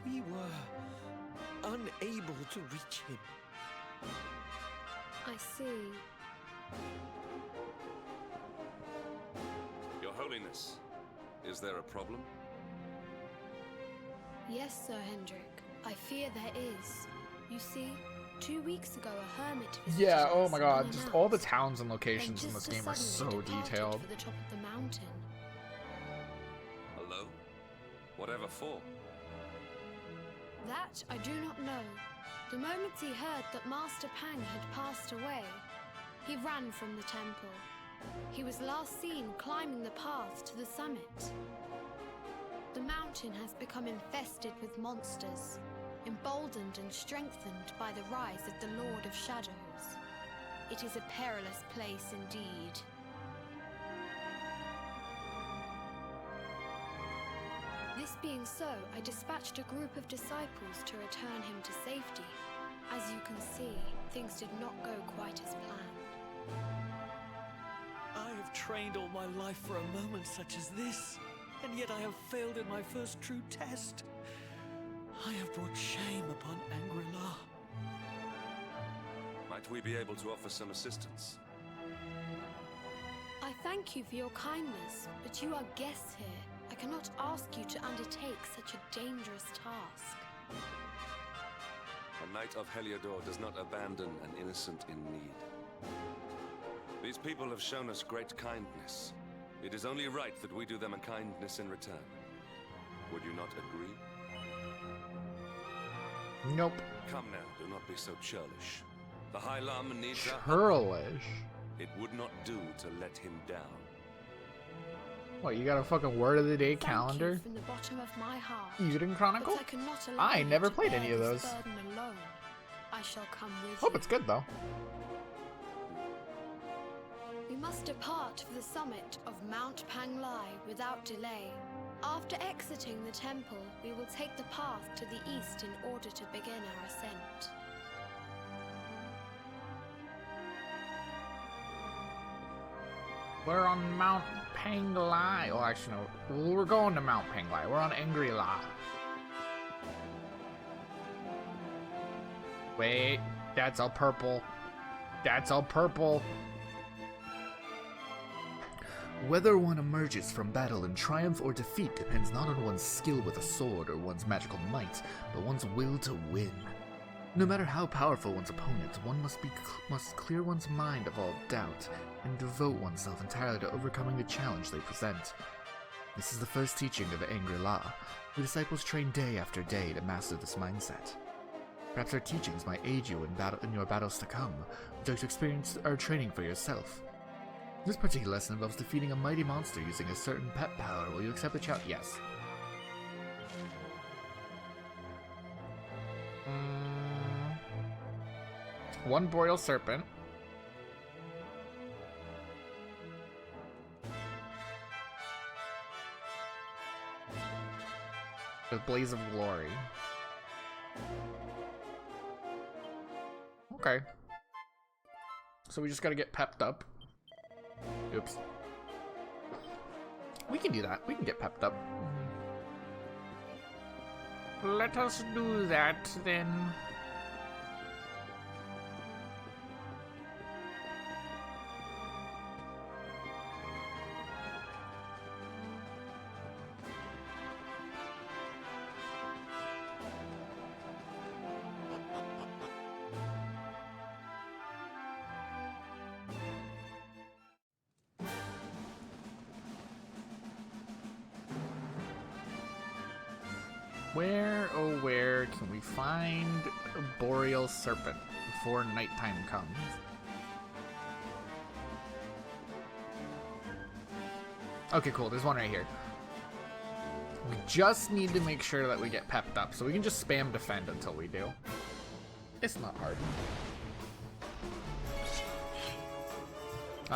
We were unable to reach him. I see. Your Holiness, is there a problem? Yes, Sir Hendrik. I fear there is. You see, 2 weeks ago a hermit visited Yeah, oh us my god, just all the unannounced. towns and Then locations in just this game are as so suddenly departed detailed. for the top of the mountain. Hello? Whatever for? That I do not know. The moment he heard that Master Pang had passed away, he ran from the temple. He was last seen climbing the path to the summit. The mountain has become infested with monsters, emboldened and strengthened by the rise of the Lord of Shadows. It is a perilous place indeed. This being so, I dispatched a group of disciples to return him to safety. As you can see, things did not go quite as planned. I have trained all my life for a moment such as this, and yet I have failed in my first true test. I have brought shame upon Angri-La. Might we be able to offer some assistance? I thank you for your kindness, but you are guests here. I cannot ask you to undertake such a dangerous task. A knight of Heliodor does not abandon an innocent in need. These people have shown us great kindness. It is only right that we do them a kindness in return. Would you not agree? Nope. Come now, do not be so churlish. The High Lama needs our help. Churlish. It would not do to let him down. What, you got a fucking word of the day Thank you calendar? from the bottom of my heart. Eden But Chronicle? I cannot allow I you never to played bear any of this those. burden alone. I shall come with Hope you. it's good though. We must depart for the summit of Mount Panglai without delay. After exiting the temple, we will take the path to the east in order to begin our ascent. We're on Mount Panglai. Oh, actually, no. We're going to Mount Panglai. We're on Angri-La. Wait, that's all purple. That's all purple. Whether one emerges from battle in triumph or defeat depends not on one's skill with a sword or one's magical might, but one's will to win. No matter how powerful one's opponent, one must clear one's mind of all doubt and devote oneself entirely to overcoming the challenge they present. This is the first teaching of Angri-La. The disciples train day after day to master this mindset. Perhaps our teachings might aid you in your battles to come. Would you like to experience our training for yourself? This particular lesson involves defeating a mighty monster using a certain pet power. Will you accept the challenge? Yes. One Boreal Serpent. With Blaze of Glory. Okay. So we just gotta get pepped up. Oops. We can do that. We can get pepped up. Let us do that then. Where, oh where, can we find a Boreal Serpent before nighttime comes? Okay, cool, there's one right here. We just need to make sure that we get pepped up, so we can just spam defend until we do. It's not hard.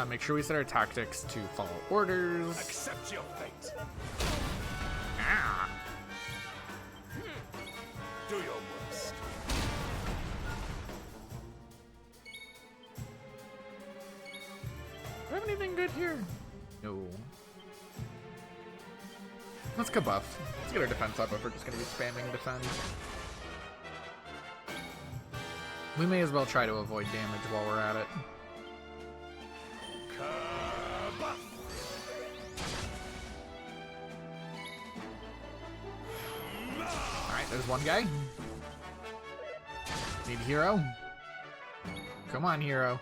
Make sure we set our tactics to follow orders. Accept your fate. Ah. Do your worst. Do we have anything good here? No. Let's go buff. Let's get our defense up if we're just gonna be spamming defend. We may as well try to avoid damage while we're at it. Alright, there's one guy. Need hero? Come on, hero.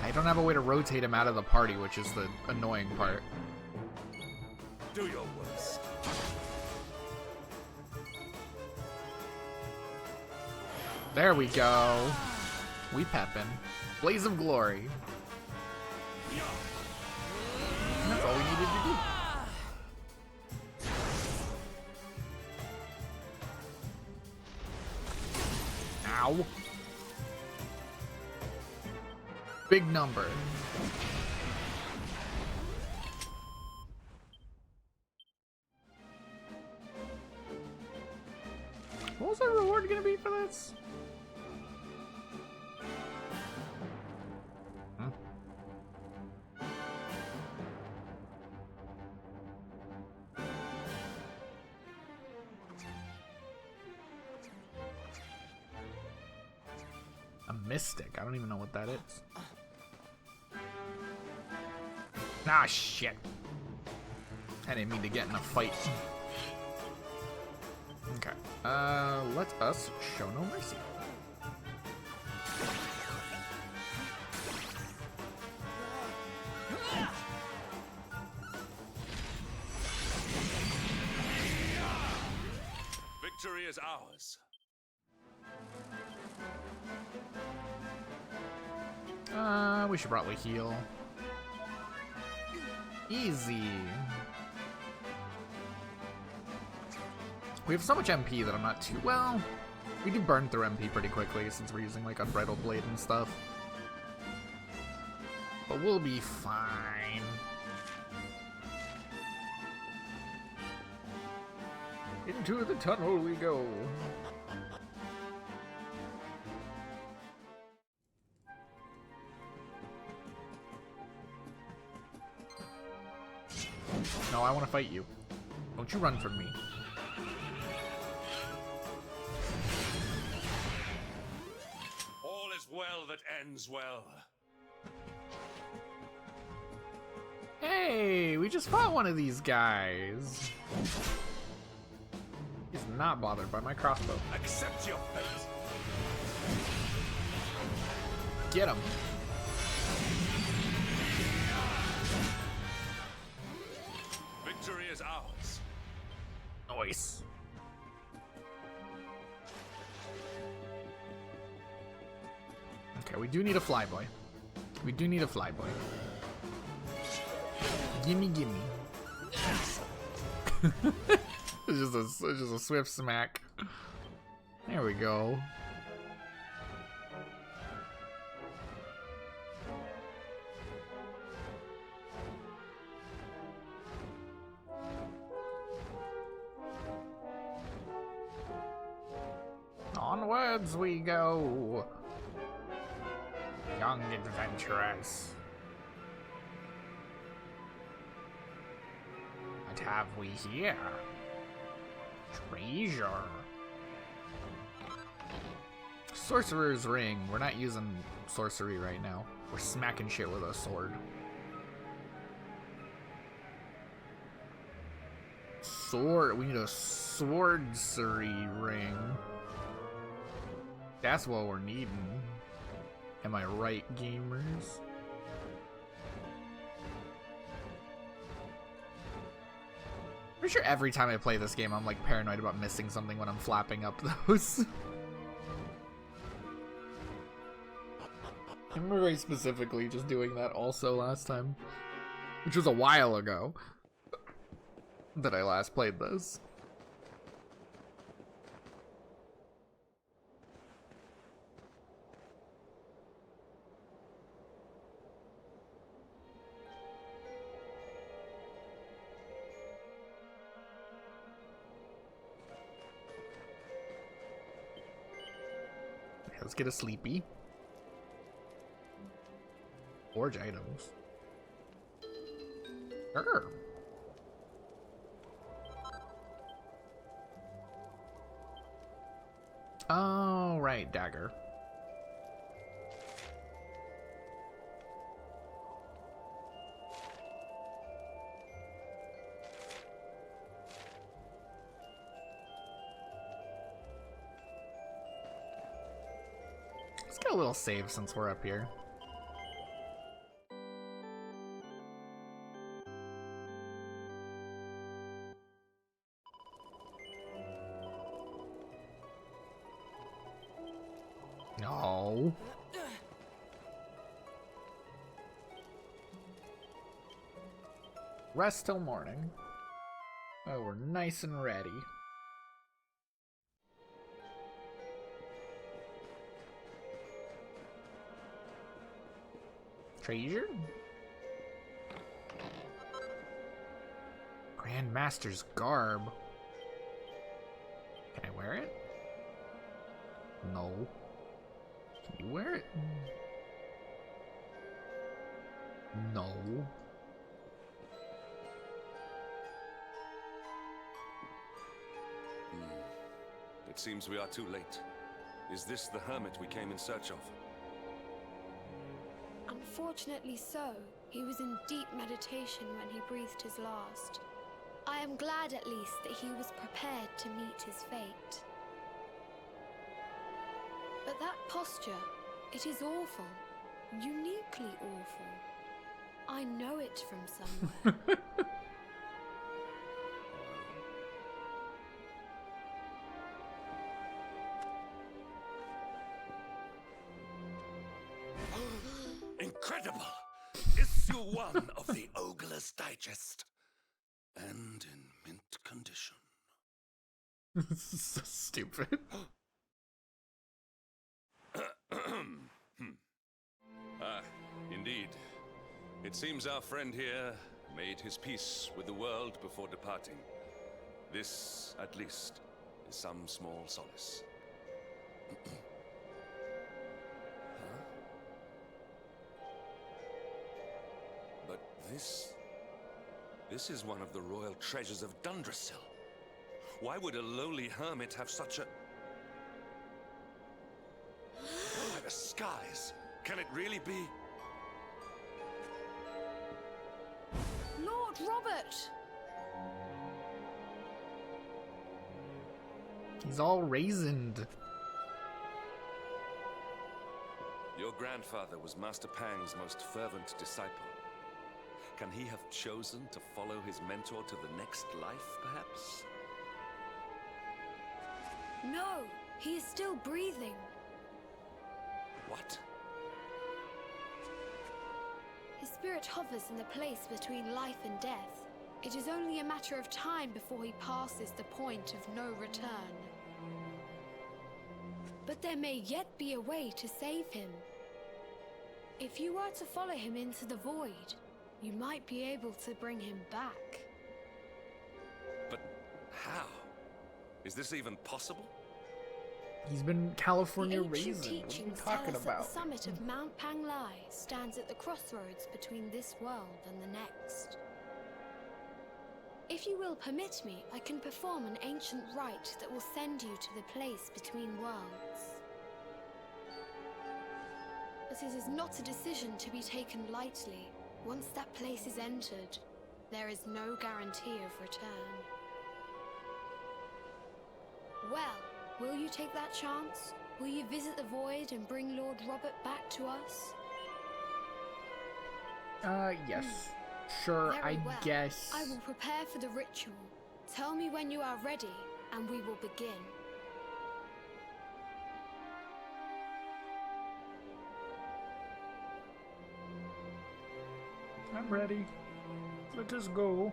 I don't have a way to rotate him out of the party, which is the annoying part. Do your worst. There we go. We peppin'. Blaze of Glory. And that's all we needed to do. Ow. Big number. What was our reward gonna be for this? A mystic. I don't even know what that is. Ah, shit. I didn't mean to get in a fight. Okay. Let us show no mercy. Victory is ours. We should probably heal. Easy. We have so much MP that I'm not too well. We do burn through MP pretty quickly since we're using like Unbridled Blade and stuff. But we'll be fine. Into the tunnel we go. No, I want to fight you. Don't you run from me. All is well that ends well. Hey, we just fought one of these guys. He's not bothered by my crossbow. Accept your fate. Get him. Victory is ours. Nice. Okay, we do need a flyboy. We do need a flyboy. Gimme, gimme. It's just a swift smack. There we go. Onwards we go, young adventurers. What have we here? Treasure. Sorcerer's Ring. We're not using sorcery right now. We're smacking shit with a sword. Sword. We need a swordsary ring. That's what we're needing. Am I right, gamers? Pretty sure every time I play this game, I'm like paranoid about missing something when I'm flapping up those. I remember very specifically just doing that also last time, which was a while ago that I last played this. Let's get a sleepy. Forge items. Sure. Oh, right, dagger. Let's get a little save since we're up here. No. Rest till morning. Oh, we're nice and ready. Treasure? Grand Master's garb. Can I wear it? No. Can you wear it? No. It seems we are too late. Is this the hermit we came in search of? Unfortunately so. He was in deep meditation when he breathed his last. I am glad at least that he was prepared to meet his fate. But that posture, it is awful. Uniquely awful. I know it from somewhere. Issue 1 of the Ogler's Digest. And in mint condition. This is so stupid. Indeed. It seems our friend here made his peace with the world before departing. This, at least, is some small solace. Huh? But this is one of the royal treasures of Dundrasil. Why would a lowly hermit have such a... By the skies! Can it really be? Lord Robert! He's all raisined. Your grandfather was Master Pang's most fervent disciple. Can he have chosen to follow his mentor to the next life, perhaps? No, he is still breathing. What? His spirit hovers in the place between life and death. It is only a matter of time before he passes the point of no return. But there may yet be a way to save him. If you were to follow him into the void, you might be able to bring him back. But how? Is this even possible? He's been California The ancient raisined. What are you teachings talking tell us about? that the summit of Mount Panglai stands at the crossroads between this world and the next. If you will permit me, I can perform an ancient rite that will send you to the place between worlds. But it is not a decision to be taken lightly. Once that place is entered, there is no guarantee of return. Well, will you take that chance? Will you visit the void and bring Lord Robert back to us? Yes. Sure, Very I well. guess. I will prepare for the ritual. Tell me when you are ready, and we will begin. I'm ready. Let us go.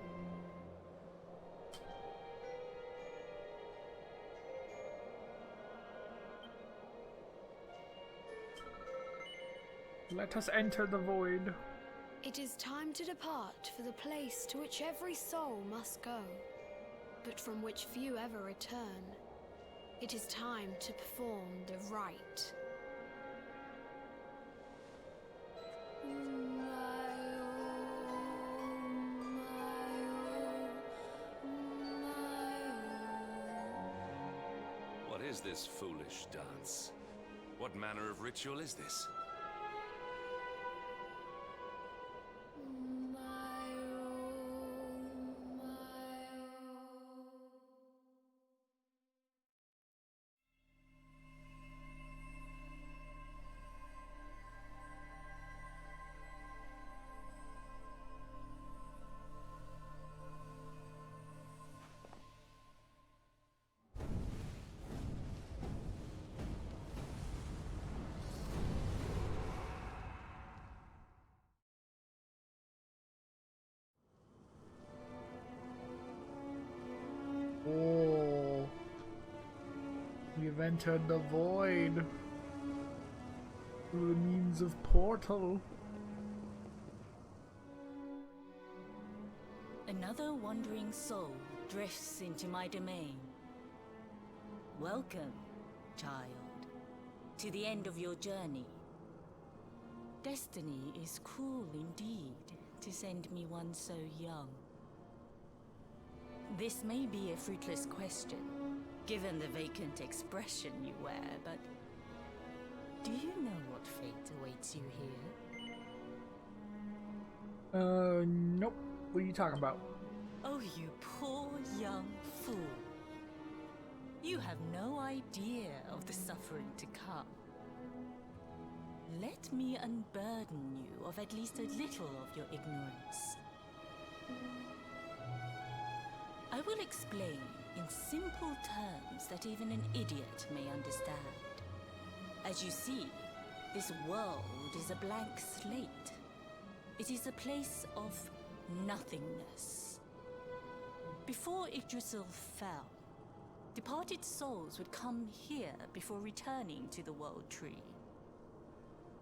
Let us enter the void. It is time to depart for the place to which every soul must go, but from which few ever return. It is time to perform the rite. What is this foolish dance? What manner of ritual is this? Oh. We've entered the void. Through the means of portal. Another wandering soul drifts into my domain. Welcome, child, to the end of your journey. Destiny is cruel indeed to send me one so young. This may be a fruitless question, given the vacant expression you wear, but do you know what fate awaits you here? Nope. What are you talking about? Oh, you poor young fool. You have no idea of the suffering to come. Let me unburden you of at least a little of your ignorance. I will explain in simple terms that even an idiot may understand. As you see, this world is a blank slate. It is a place of nothingness. Before Yggdrasil fell, departed souls would come here before returning to the World Tree.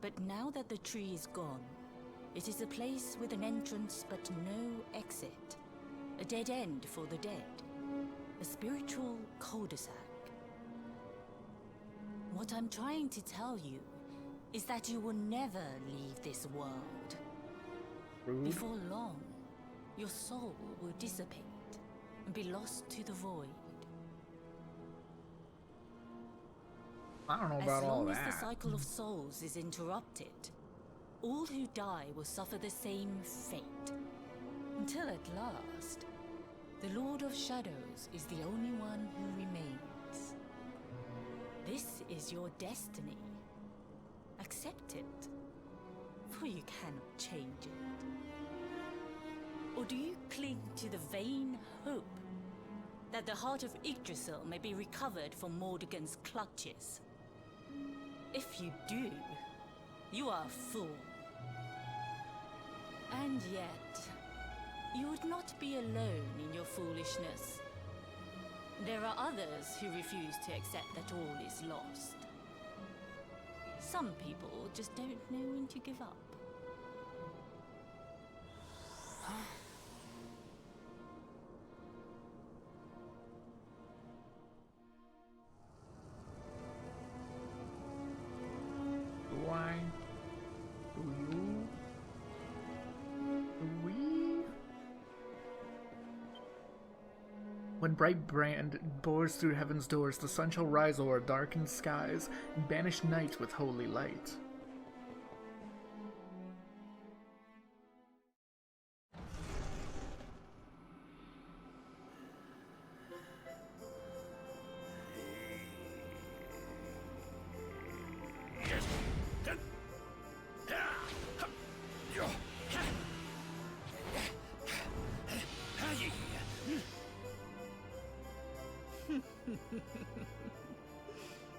But now that the tree is gone, it is a place with an entrance but no exit. A dead end for the dead. A spiritual cul-de-sac. What I'm trying to tell you is that you will never leave this world. Rude. Before long, your soul will dissipate and be lost to the void. I don't know about As all long as that. the cycle of souls is interrupted, all who die will suffer the same fate. Until at last, the Lord of Shadows is the only one who remains. This is your destiny. Accept it, for you cannot change it. Or do you cling to the vain hope that the heart of Yggdrasil may be recovered from Mordegon's clutches? If you do, you are a fool. And yet, you would not be alone in your foolishness. There are others who refuse to accept that all is lost. Some people just don't know when to give up. Do I? Do you? Do we? When bright brand bores through heaven's doors, the sun shall rise o'er darkened skies and banish night with holy light.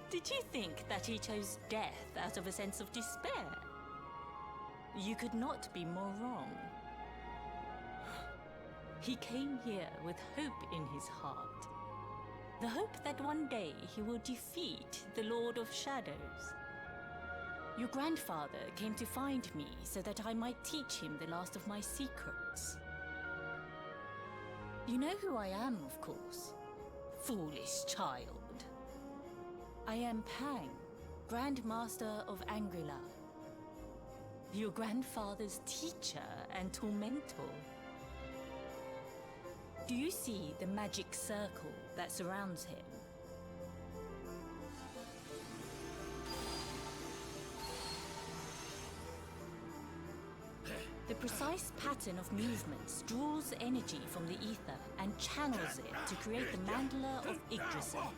Did you think that he chose death out of a sense of despair? You could not be more wrong. He came here with hope in his heart. The hope that one day he will defeat the Lord of Shadows. Your grandfather came to find me so that I might teach him the last of my secrets. You know who I am, of course. Foolish child. I am Pang, Grand Master of Angri-La. Your grandfather's teacher and tormentor. Do you see the magic circle that surrounds him? The precise pattern of movements draws energy from the ether and channels it to create the mandala of Yggdrasil.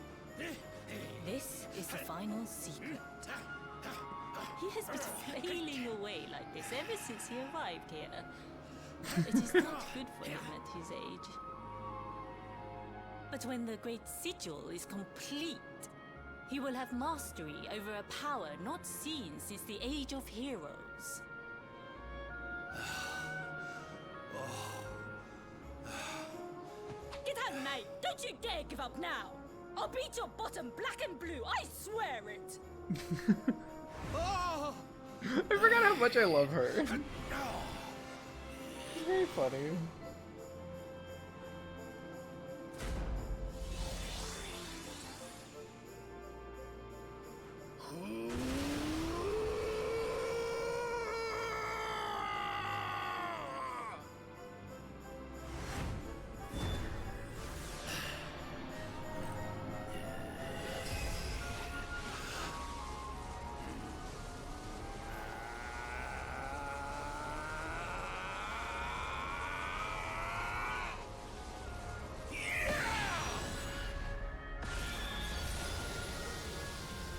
This is the final secret. He has been flailing away like this ever since he arrived here. It is not good for him at his age. But when the great sigil is complete, he will have mastery over a power not seen since the Age of Heroes. Get out, mate! Don't you dare give up now! I'll beat your bottom black and blue, I swear it! I forgot how much I love her. It's very funny.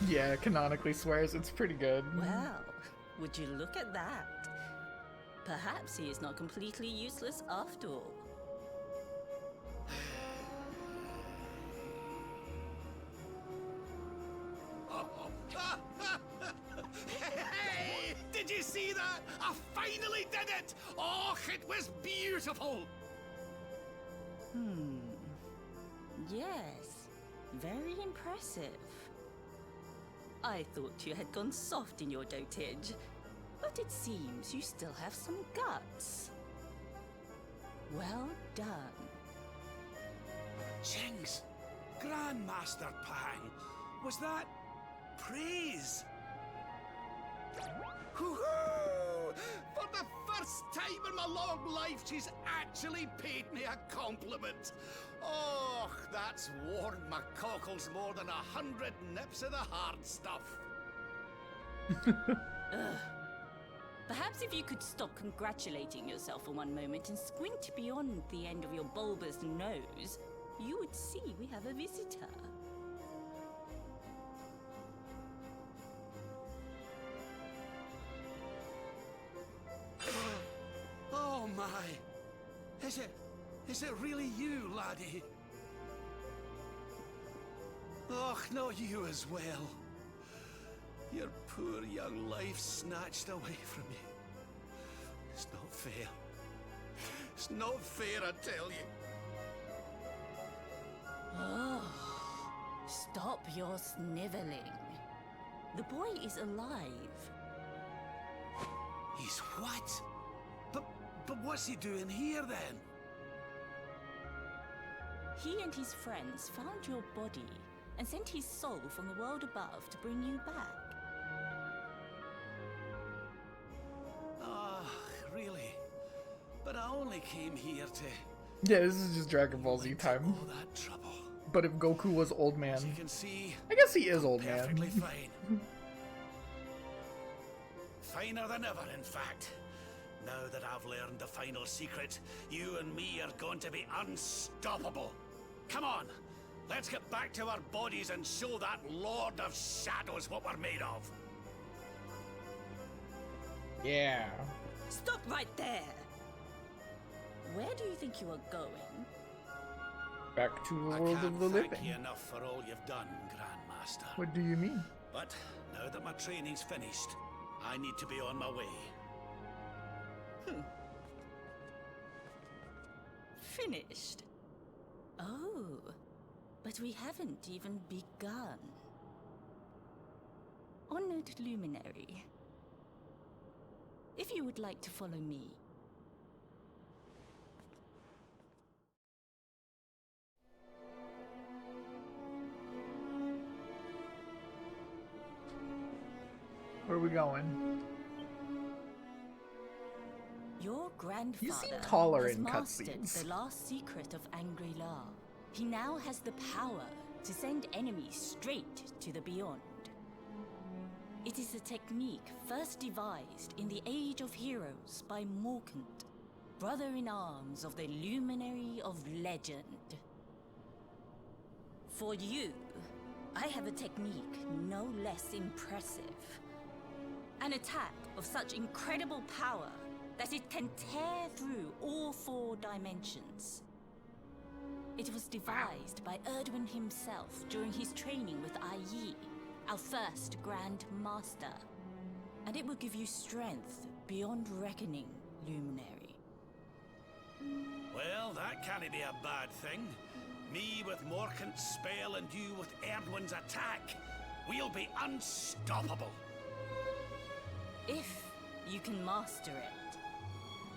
Yeah, canonically swears. It's pretty good. Well, would you look at that? Perhaps he is not completely useless after all. Hey! Did you you see that? I finally did it! Oh, it was beautiful! Yes, very impressive. I thought you had gone soft in your dotage, but it seems you still have some guts. Well done. Jinx! Grandmaster Pang! Was that praise? Hoo-hoo! For the first time in my long life, she's actually paid me a compliment. Oh, that's warmed my cockles more than 100 nips of the hard stuff. Perhaps if you could stop congratulating yourself for one moment and squint beyond the end of your bulbous nose, you would see we have a visitor. Oh my! Is it really you, laddie? Och, no, you as well. Your poor young life snatched away from you. It's not fair. It's not fair, I tell you. Oh, stop your sniveling. The boy is alive. He's what? But what's he doing here then? He and his friends found your body and sent his soul from the world above to bring you back. Ah, really? But I only came here to... Yeah, this is just Dragon Ball Z time. all that trouble. But if Goku was old man, As you can see, I guess he is old perfectly man. fine. Finer than ever, in fact. Now that I've learned the final secret, you and me are going to be unstoppable. Come on, let's get back to our bodies and show that Lord of Shadows what we're made of. Yeah. Stop right there! Where do you think you are going? Back to the I world can't of the thank living. you enough for all you've done, Grandmaster. What do you mean? But now that my training's finished, I need to be on my way. Finished? Oh, but we haven't even begun. Honored Luminary, if you would like to follow me. Where are we going? Your grandfather taller has in mastered cutscenes. the last secret of Angri-La. He now has the power to send enemies straight to the beyond. It is a technique first devised in the Age of Heroes by Morkant, brother-in-arms of the Luminary of Legend. For you, I have a technique no less impressive. An attack of such incredible power that it can tear through all 4 dimensions. It was devised by Erdwin himself during his training with Ai, our first Grand Master. And it will give you strength beyond reckoning, Luminary. Well, that can't be a bad thing. Me with Morkant's spell and you with Erdwin's attack. We'll be unstoppable. If you can master it.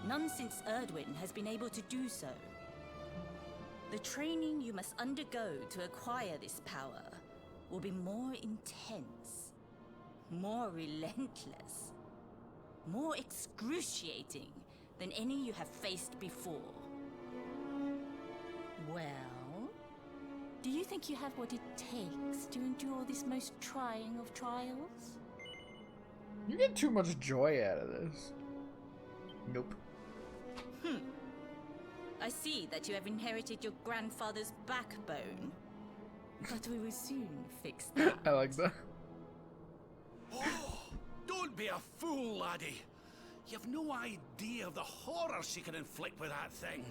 None since Erdwin has been able to do so. The training you must undergo to acquire this power will be more intense, more relentless, more excruciating than any you have faced before. Well, do you think you have what it takes to endure this most trying of trials? You get too much joy out of this. Nope. I see that you have inherited your grandfather's backbone. But we will soon fix that. I like that. Oh, don't be a fool, laddie. You've no idea of the horror she can inflict with that thing.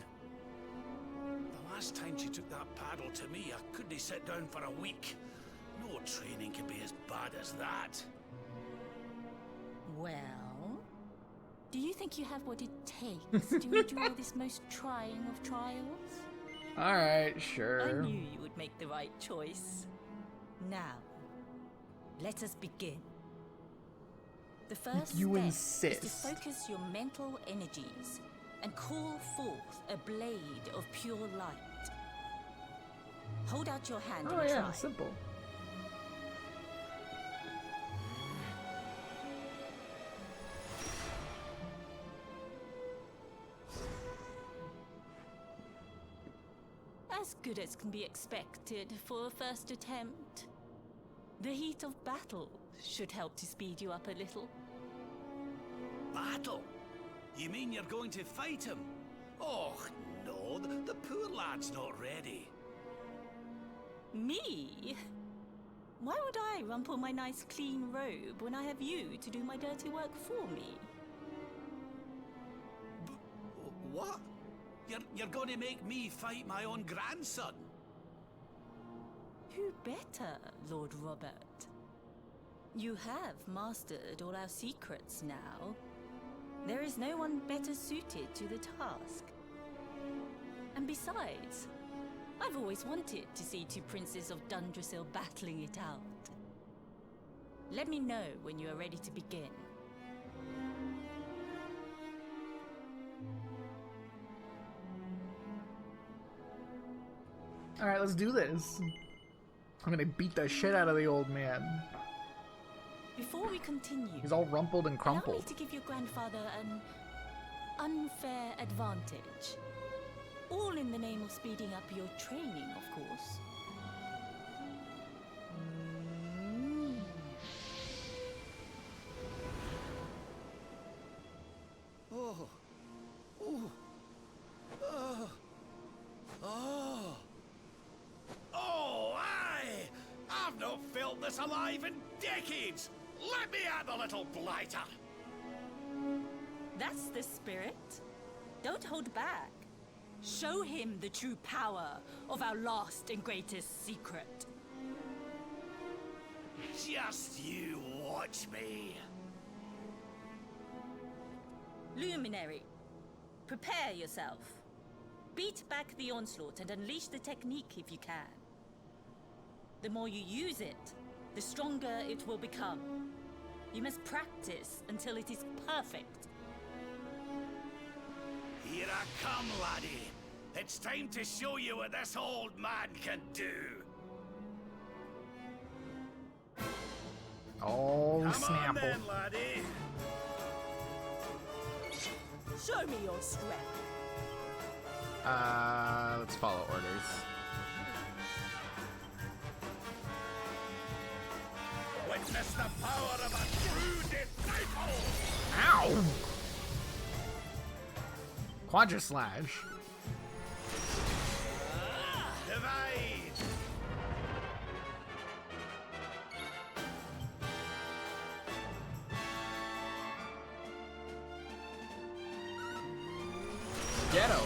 The last time she took that paddle to me, I couldn't sit down for a week. No training can be as bad as that. Well, Do you think you have what it takes to endure this most trying of trials? Alright, I sure. knew you would make the right choice. Now, let us begin. The first You step insist. is to focus your mental energies and call forth a blade of pure light. Hold out your hand Oh and yeah, try. simple. As good as can be expected for a first attempt. The heat of battle should help to speed you up a little. Battle? You mean you're going to fight him? Oh, no, the poor lad's not ready. Me? Why would I rumple my nice clean robe when I have you to do my dirty work for me? What? You're going to make me fight my own grandson? Who better, Lord Robert? You have mastered all our secrets now. There is no one better suited to the task. And besides, I've always wanted to see two princes of Dundrasil battling it out. Let me know when you are ready to begin. Alright, let's do this. I'm gonna beat the shit out of the old man. Before we continue, He's all rumpled and allow me crumpled. to give your grandfather an unfair advantage. All in the name of speeding up your training, of course. Oh. Oh. Oh. Oh. Oh, aye! I've not felt this alive in decades! Let me at the little blighter! That's the spirit. Don't hold back. Show him the true power of our last and greatest secret. Just you watch me. Luminary, prepare yourself. Beat back the onslaught and unleash the technique if you can. The more you use it, the stronger it will become. You must practice until it is perfect. Here I come, laddie. It's time to show you what this old man can do. Oh, Come on Snapple. then, laddie. Show me your strength. Let's follow orders. Witness the power of a true disciple! Ow! Quadra Slash. Divide! Ghetto.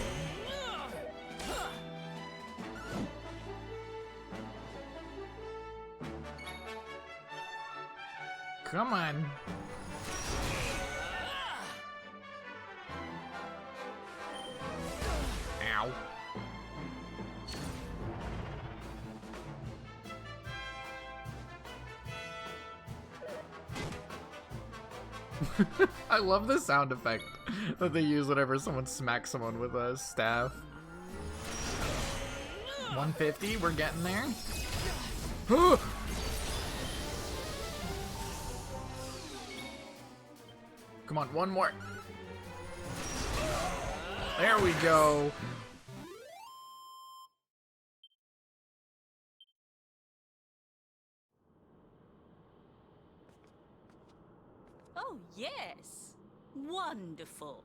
Come on. Ow. I love the sound effect that they use whenever someone smacks someone with a staff. 150, we're getting there. Come on, one more. There we go. Oh, yes. Wonderful.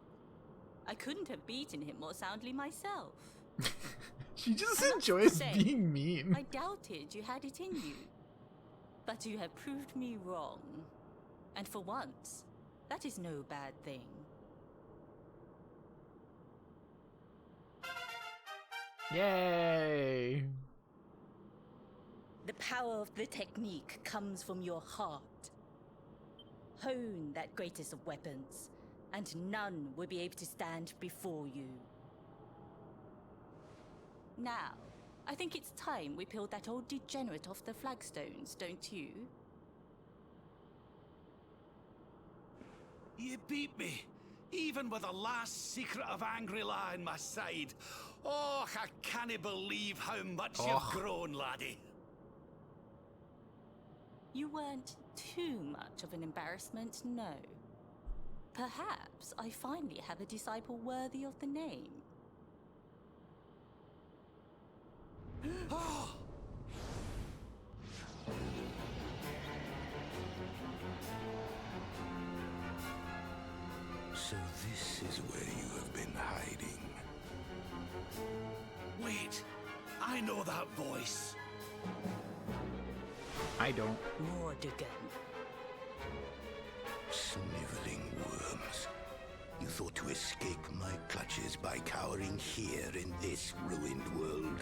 I couldn't have beaten him more soundly myself. She just I must enjoys say, being mean. I doubted you had it in you. But you have proved me wrong. And for once, that is no bad thing. Yay! The power of the technique comes from your heart. Hone that greatest of weapons, and none will be able to stand before you. Now, I think it's time we peeled that old degenerate off the flagstones, don't you? You beat me, even with the last secret of Angri-La in my side. Oh, I can't believe how much you've grown, laddie. You weren't too much of an embarrassment, no. Perhaps I finally have a disciple worthy of the name. So this is where you have been hiding. Wait, I know that voice. I don't. Mordegon. Sniveling worms. You thought to escape my clutches by cowering here in this ruined world.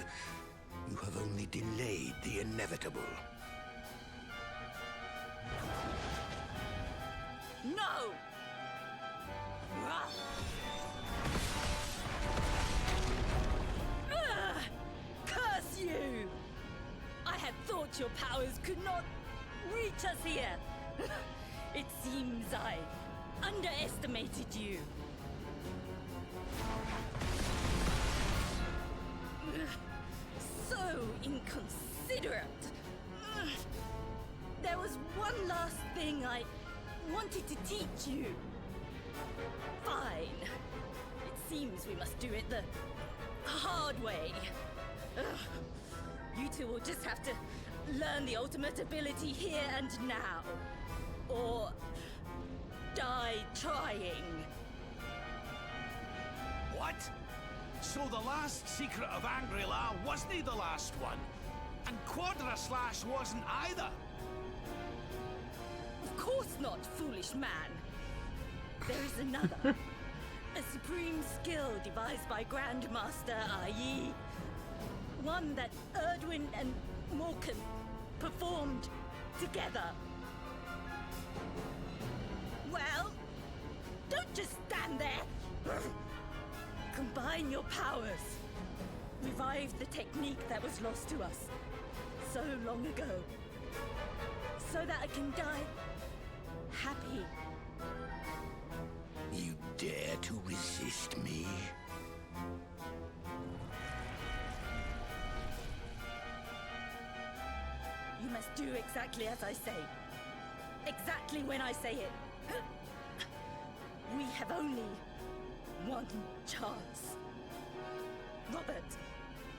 You have only delayed the inevitable. No! Curse you! I had thought your powers could not reach us here. It seems I underestimated you. So inconsiderate. There was one last thing I wanted to teach you. Fine. It seems we must do it the hard way. You two will just have to learn the ultimate ability here and now. Or die trying. What? So the last secret of Angri-La wasn't the last one? And Quadra Slash wasn't either? Of course not, foolish man. There is another. A supreme skill devised by Grandmaster Ai. One that Erdwin and Morkan performed together. Well, don't just stand there. Combine your powers. Revive the technique that was lost to us so long ago. So that I can die happy. You dare to resist me? You must do exactly as I say. Exactly when I say it. We have only one chance. Robert,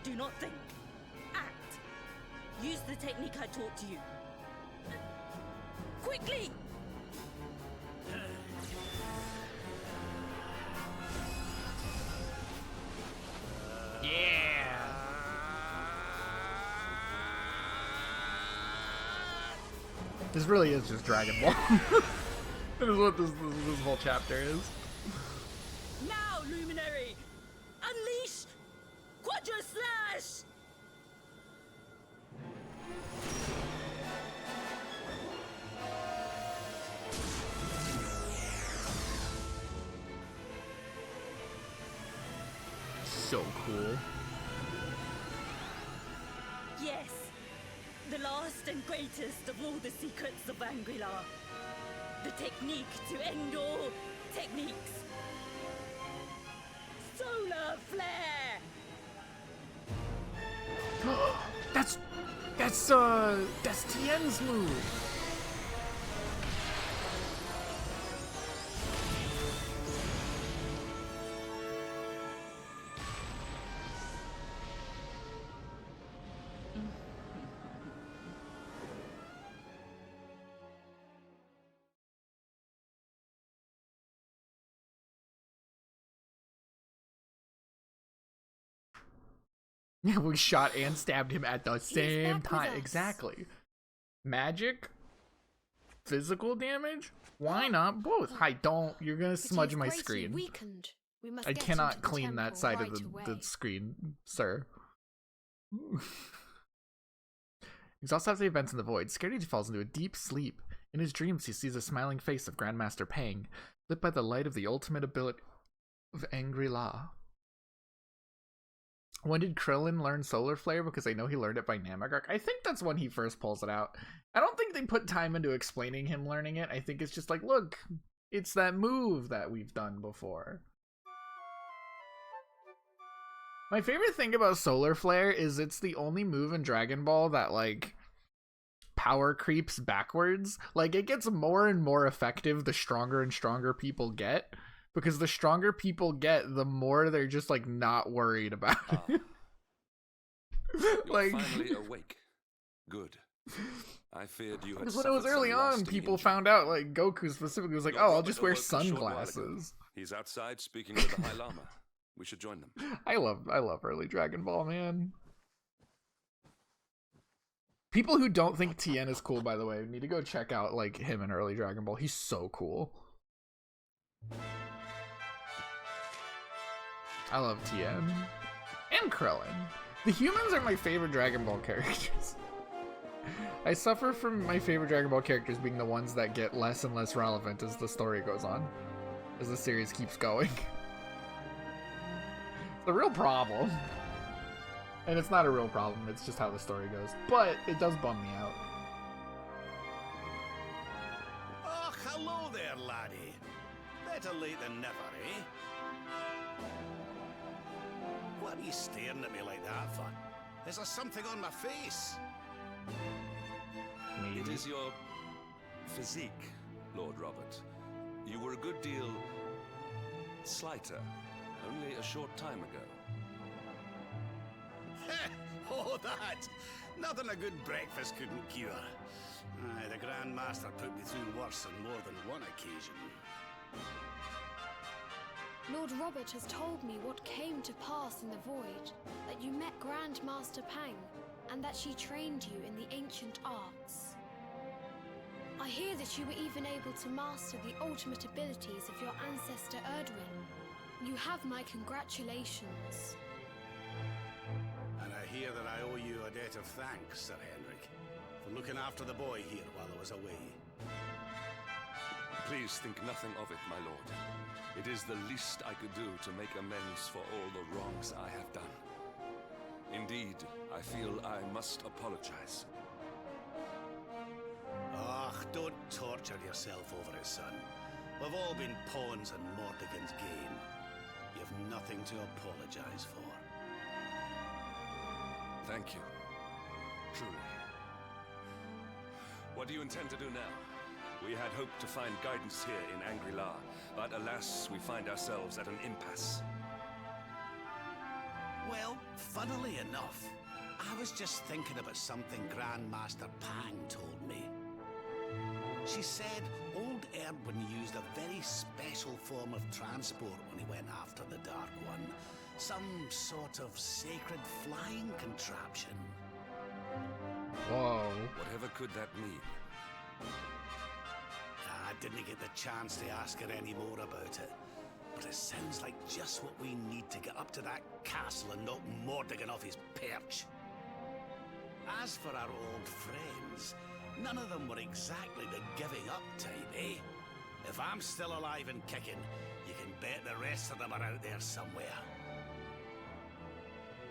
do not think. Act. Use the technique I taught you. Quickly! Yeah. This really is just Dragon Ball. That is what this whole chapter is. Now, Luminary! Unleash Quadra Slash! So cool. Yes, the last and greatest of all the secrets of Angri-La. The technique to end all techniques. Solar Flare! That's Tien's move. Yeah, we shot and stabbed him at the same back with time. us. Exactly. Magic? Physical damage? Why not both? Hi, don't. You're gonna But smudge he is my greatly screen. Weakened. We must I get him to cannot the clean that temple side right of the away. screen, sir. Exhausted after the events in the void, Scaredy falls into a deep sleep. In his dreams, he sees the smiling face of Grandmaster Pang, lit by the light of the ultimate ability of Angri-La. When did Krillin learn Solar Flare? Because I know he learned it by Namagark. I think that's when he first pulls it out. I don't think they put time into explaining him learning it. I think it's just like, look, it's that move that we've done before. My favorite thing about Solar Flare is it's the only move in Dragon Ball that, like, power creeps backwards. Like, it gets more and more effective the stronger and stronger people get. Because the stronger people get, the more they're just, like, not worried about it. Like, finally awake. Good. I feared you had. Because when it was early on, people found out, like, Goku specifically was like, oh, I'll just wear sunglasses. He's outside speaking with the High Lama. We should join them. I love early Dragon Ball, man. People who don't think Tien is cool, by the way, need to go check out, like, him in early Dragon Ball. He's so cool. I love Tien. And Krillin. The humans are my favorite Dragon Ball characters. I suffer from my favorite Dragon Ball characters being the ones that get less and less relevant as the story goes on. As the series keeps going. It's a real problem. And it's not a real problem, it's just how the story goes. But it does bum me out. Oh, hello there, laddie. Better late than never, eh? What are you staring at me like that for? Is there something on my face? Maybe. It is your physique, Lord Robert. You were a good deal slighter only a short time ago. Oh, that! Nothing a good breakfast couldn't cure. Aye, the Grand Master put me through worse on more than one occasion. Lord Robert has told me what came to pass in the void, that you met Grandmaster Pang, and that she trained you in the ancient arts. I hear that you were even able to master the ultimate abilities of your ancestor Erdwin. You have my congratulations. And I hear that I owe you a debt of thanks, Sir Henrik, for looking after the boy here while I was away. Please think nothing of it, my lord. It is the least I could do to make amends for all the wrongs I have done. Indeed, I feel I must apologize. Ah, don't torture yourself over it, son. We've all been pawns in Mordegon's game. You've nothing to apologize for. Thank you. Truly. What do you intend to do now? We had hoped to find guidance here in Angri-La, but alas, we find ourselves at an impasse. Well, funnily enough, I was just thinking about something Grandmaster Pang told me. She said old Erdwin used a very special form of transport when he went after the Dark One. Some sort of sacred flying contraption. Whoa. Whatever could that mean? I didn't get the chance to ask her any more about it. But it sounds like just what we need to get up to that castle and knock Mordegon off his perch. As for our old friends, none of them were exactly the giving up type, eh? If I'm still alive and kicking, you can bet the rest of them are out there somewhere.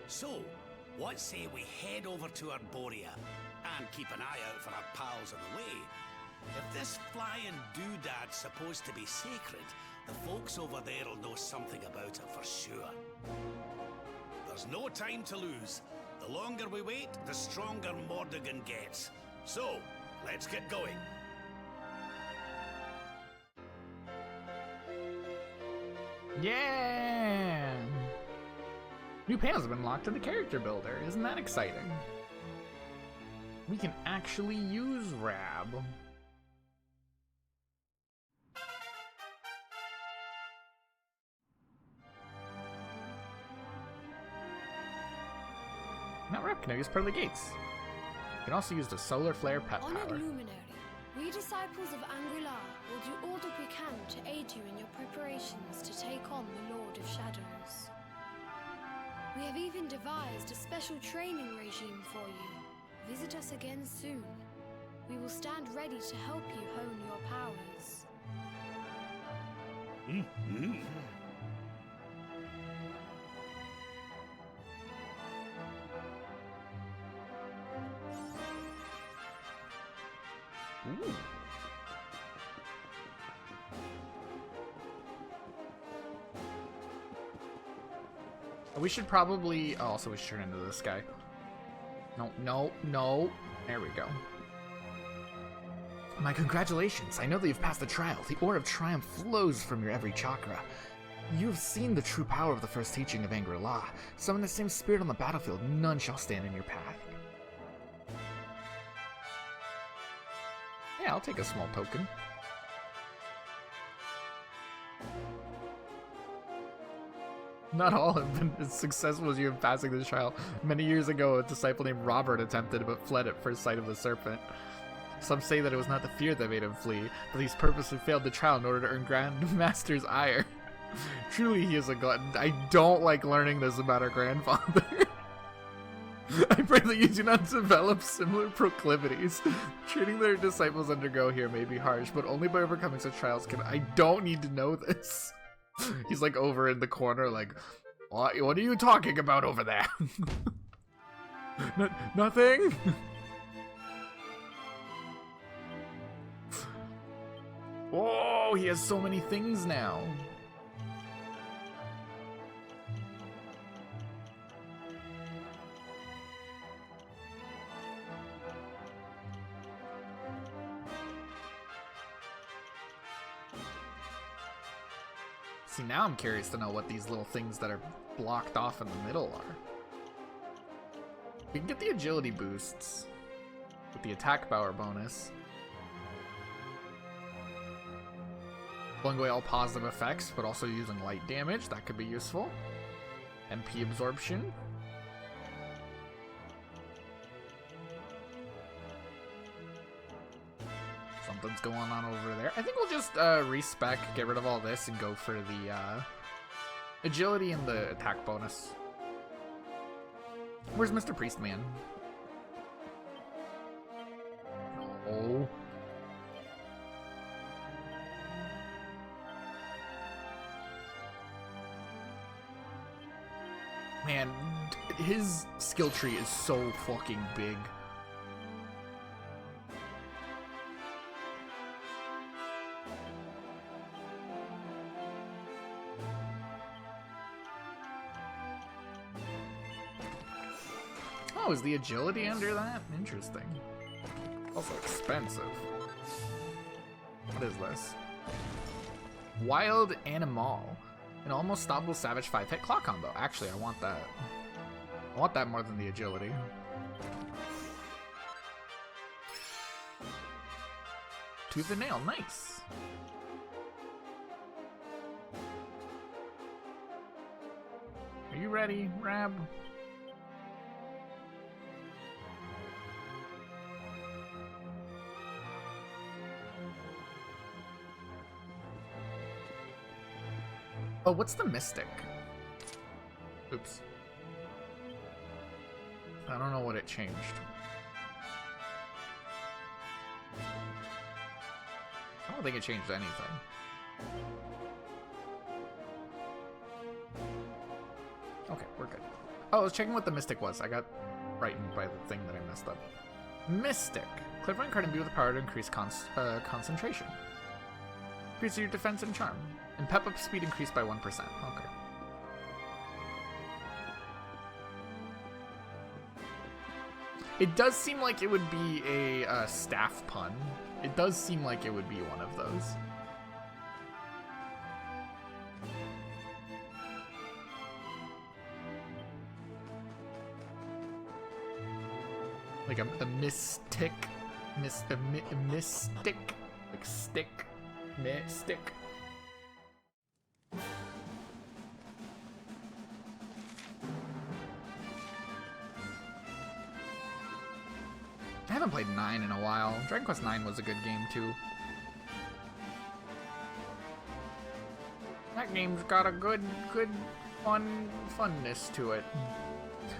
So, what say we head over to Arborea and keep an eye out for our pals on the way? If this flying doodad's supposed to be sacred, the folks over there will know something about it for sure. There's no time to lose. The longer we wait, the stronger Mordegon gets. So, let's get going. Yeah! New panels have been locked in the character builder. Isn't that exciting? We can actually use Rab. Now Rab can now use part of the gates. You can also use the Solar Flare pet Honored power. Luminary, we disciples of Angri-La will do all that we can to aid you in your preparations to take on the Lord of Shadows. We have even devised a special training regime for you. Visit us again soon. We will stand ready to help you hone your powers. Ooh. We should probably... Oh, also we should turn into this guy. No, no, no. There we go. My congratulations. I know that you've passed the trial. The aura of triumph flows from your every chakra. You have seen the true power of the first teaching of Angri-La. Summon the same spirit on the battlefield. None shall stand in your path. Yeah, I'll take a small token. Not all have been as successful as you in passing this trial. Many years ago, a disciple named Robert attempted but fled at first sight of the serpent. Some say that it was not the fear that made him flee, but he's purposely failed the trial in order to earn Grandmaster's ire. Truly, he is a glutton. I don't like learning this about our grandfather. I pray that you do not develop similar proclivities. Treating their disciples undergo here may be harsh, but only by overcoming such trials can... I don't need to know this. He's like over in the corner like, what are you talking about over there? Nothing? Whoa, he has so many things now. See, now I'm curious to know what these little things that are blocked off in the middle are. We can get the agility boosts with the attack power bonus. Blowing away all positive effects, but also using light damage. That could be useful. MP absorption. Something's going on over there. I think we'll just respec, get rid of all this, and go for the agility and the attack bonus. Where's Mr. Priestman? Oh. Man, his skill tree is so fucking big. Oh, is the agility under that? Interesting. Also expensive. What is this? Wild Animal. An almost stoppable savage 5-hit claw combo. Actually, I want that. I want that more than the agility. Tooth and nail, nice. Are you ready, Rab? Oh, what's the mystic? Oops. I don't know what it changed. I don't think it changed anything. Okay, we're good. Oh, I was checking what the mystic was. I got frightened by the thing that I messed up. Mystic. Clifford card imbue with the power to increase concentration. Increase your defense and charm. And pep up speed increased by 1%. Okay. It does seem like it would be a staff pun. It does seem like it would be one of those. Like a mystic. Mystic. Like stick. Mystic. I haven't played 9 in a while. Dragon Quest 9 was a good game too. That game's got a good funness to it.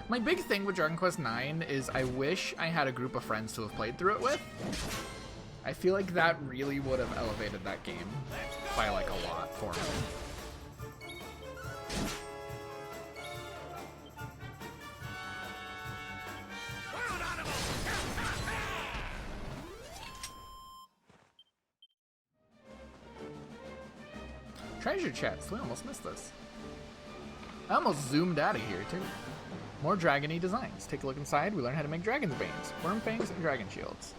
My big thing with Dragon Quest IX is I wish I had a group of friends to have played through it with. I feel like that really would have elevated that game by like a lot for me. Treasure chests. We almost missed this. I almost zoomed out of here, too. More dragon-y designs. Take a look inside. We learn how to make dragon's banes, worm fangs, and dragon shields.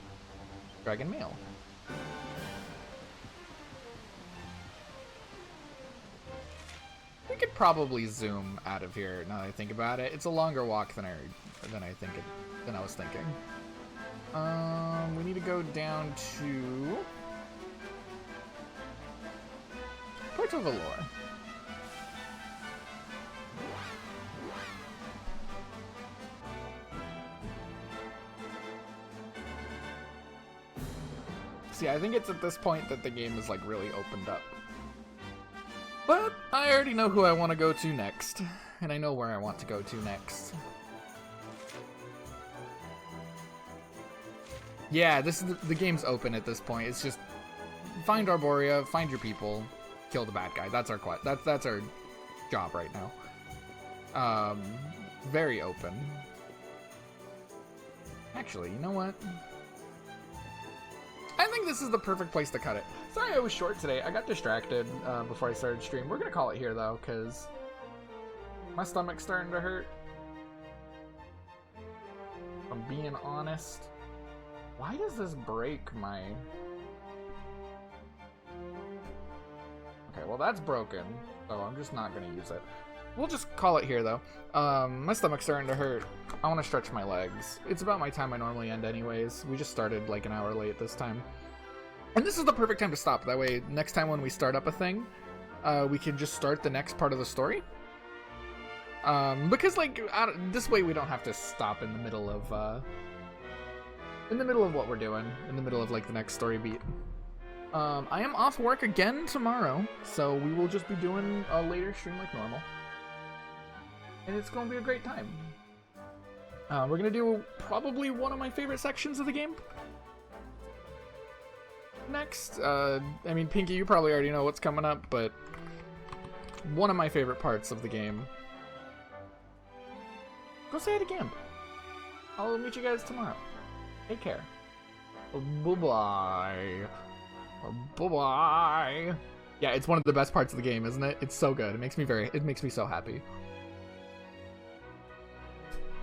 Dragon mail. We could probably zoom out of here now that I think about it. It's a longer walk than I was thinking. We need to go down to Port of Valor. See, I think it's at this point that the game is like really opened up. But I already know who I want to go to next, and I know where I want to go to next. Yeah, this is the game's open at this point. It's just find Arborea, find your people, kill the bad guy. That's our that's our job right now. Very open. Actually, you know what? I think this is the perfect place to cut it. Sorry I was short today. I got distracted before I started stream. We're gonna call it here though, because my stomach's starting to hurt. If I'm being honest. Why does this break my... Okay, well that's broken, so I'm just not gonna use it. We'll just call it here though. My stomach's starting to hurt. I want to stretch my legs. It's about my time I normally end anyways. We just started like an hour late this time. And this is the perfect time to stop. That way, next time when we start up a thing, we can just start the next part of the story. Because like, this way we don't have to stop in the middle of what we're doing. In the middle of like the next story beat. I am off work again tomorrow, so we will just be doing a later stream like normal. And it's going to be a great time. We're going to do probably one of my favorite sections of the game. Next, I mean, Pinky, you probably already know what's coming up, but one of my favorite parts of the game. Go say it again. I'll meet you guys tomorrow. Take care. Bye-bye. Bye-bye. Yeah, it's one of the best parts of the game, isn't it? It's so good. It makes me so happy.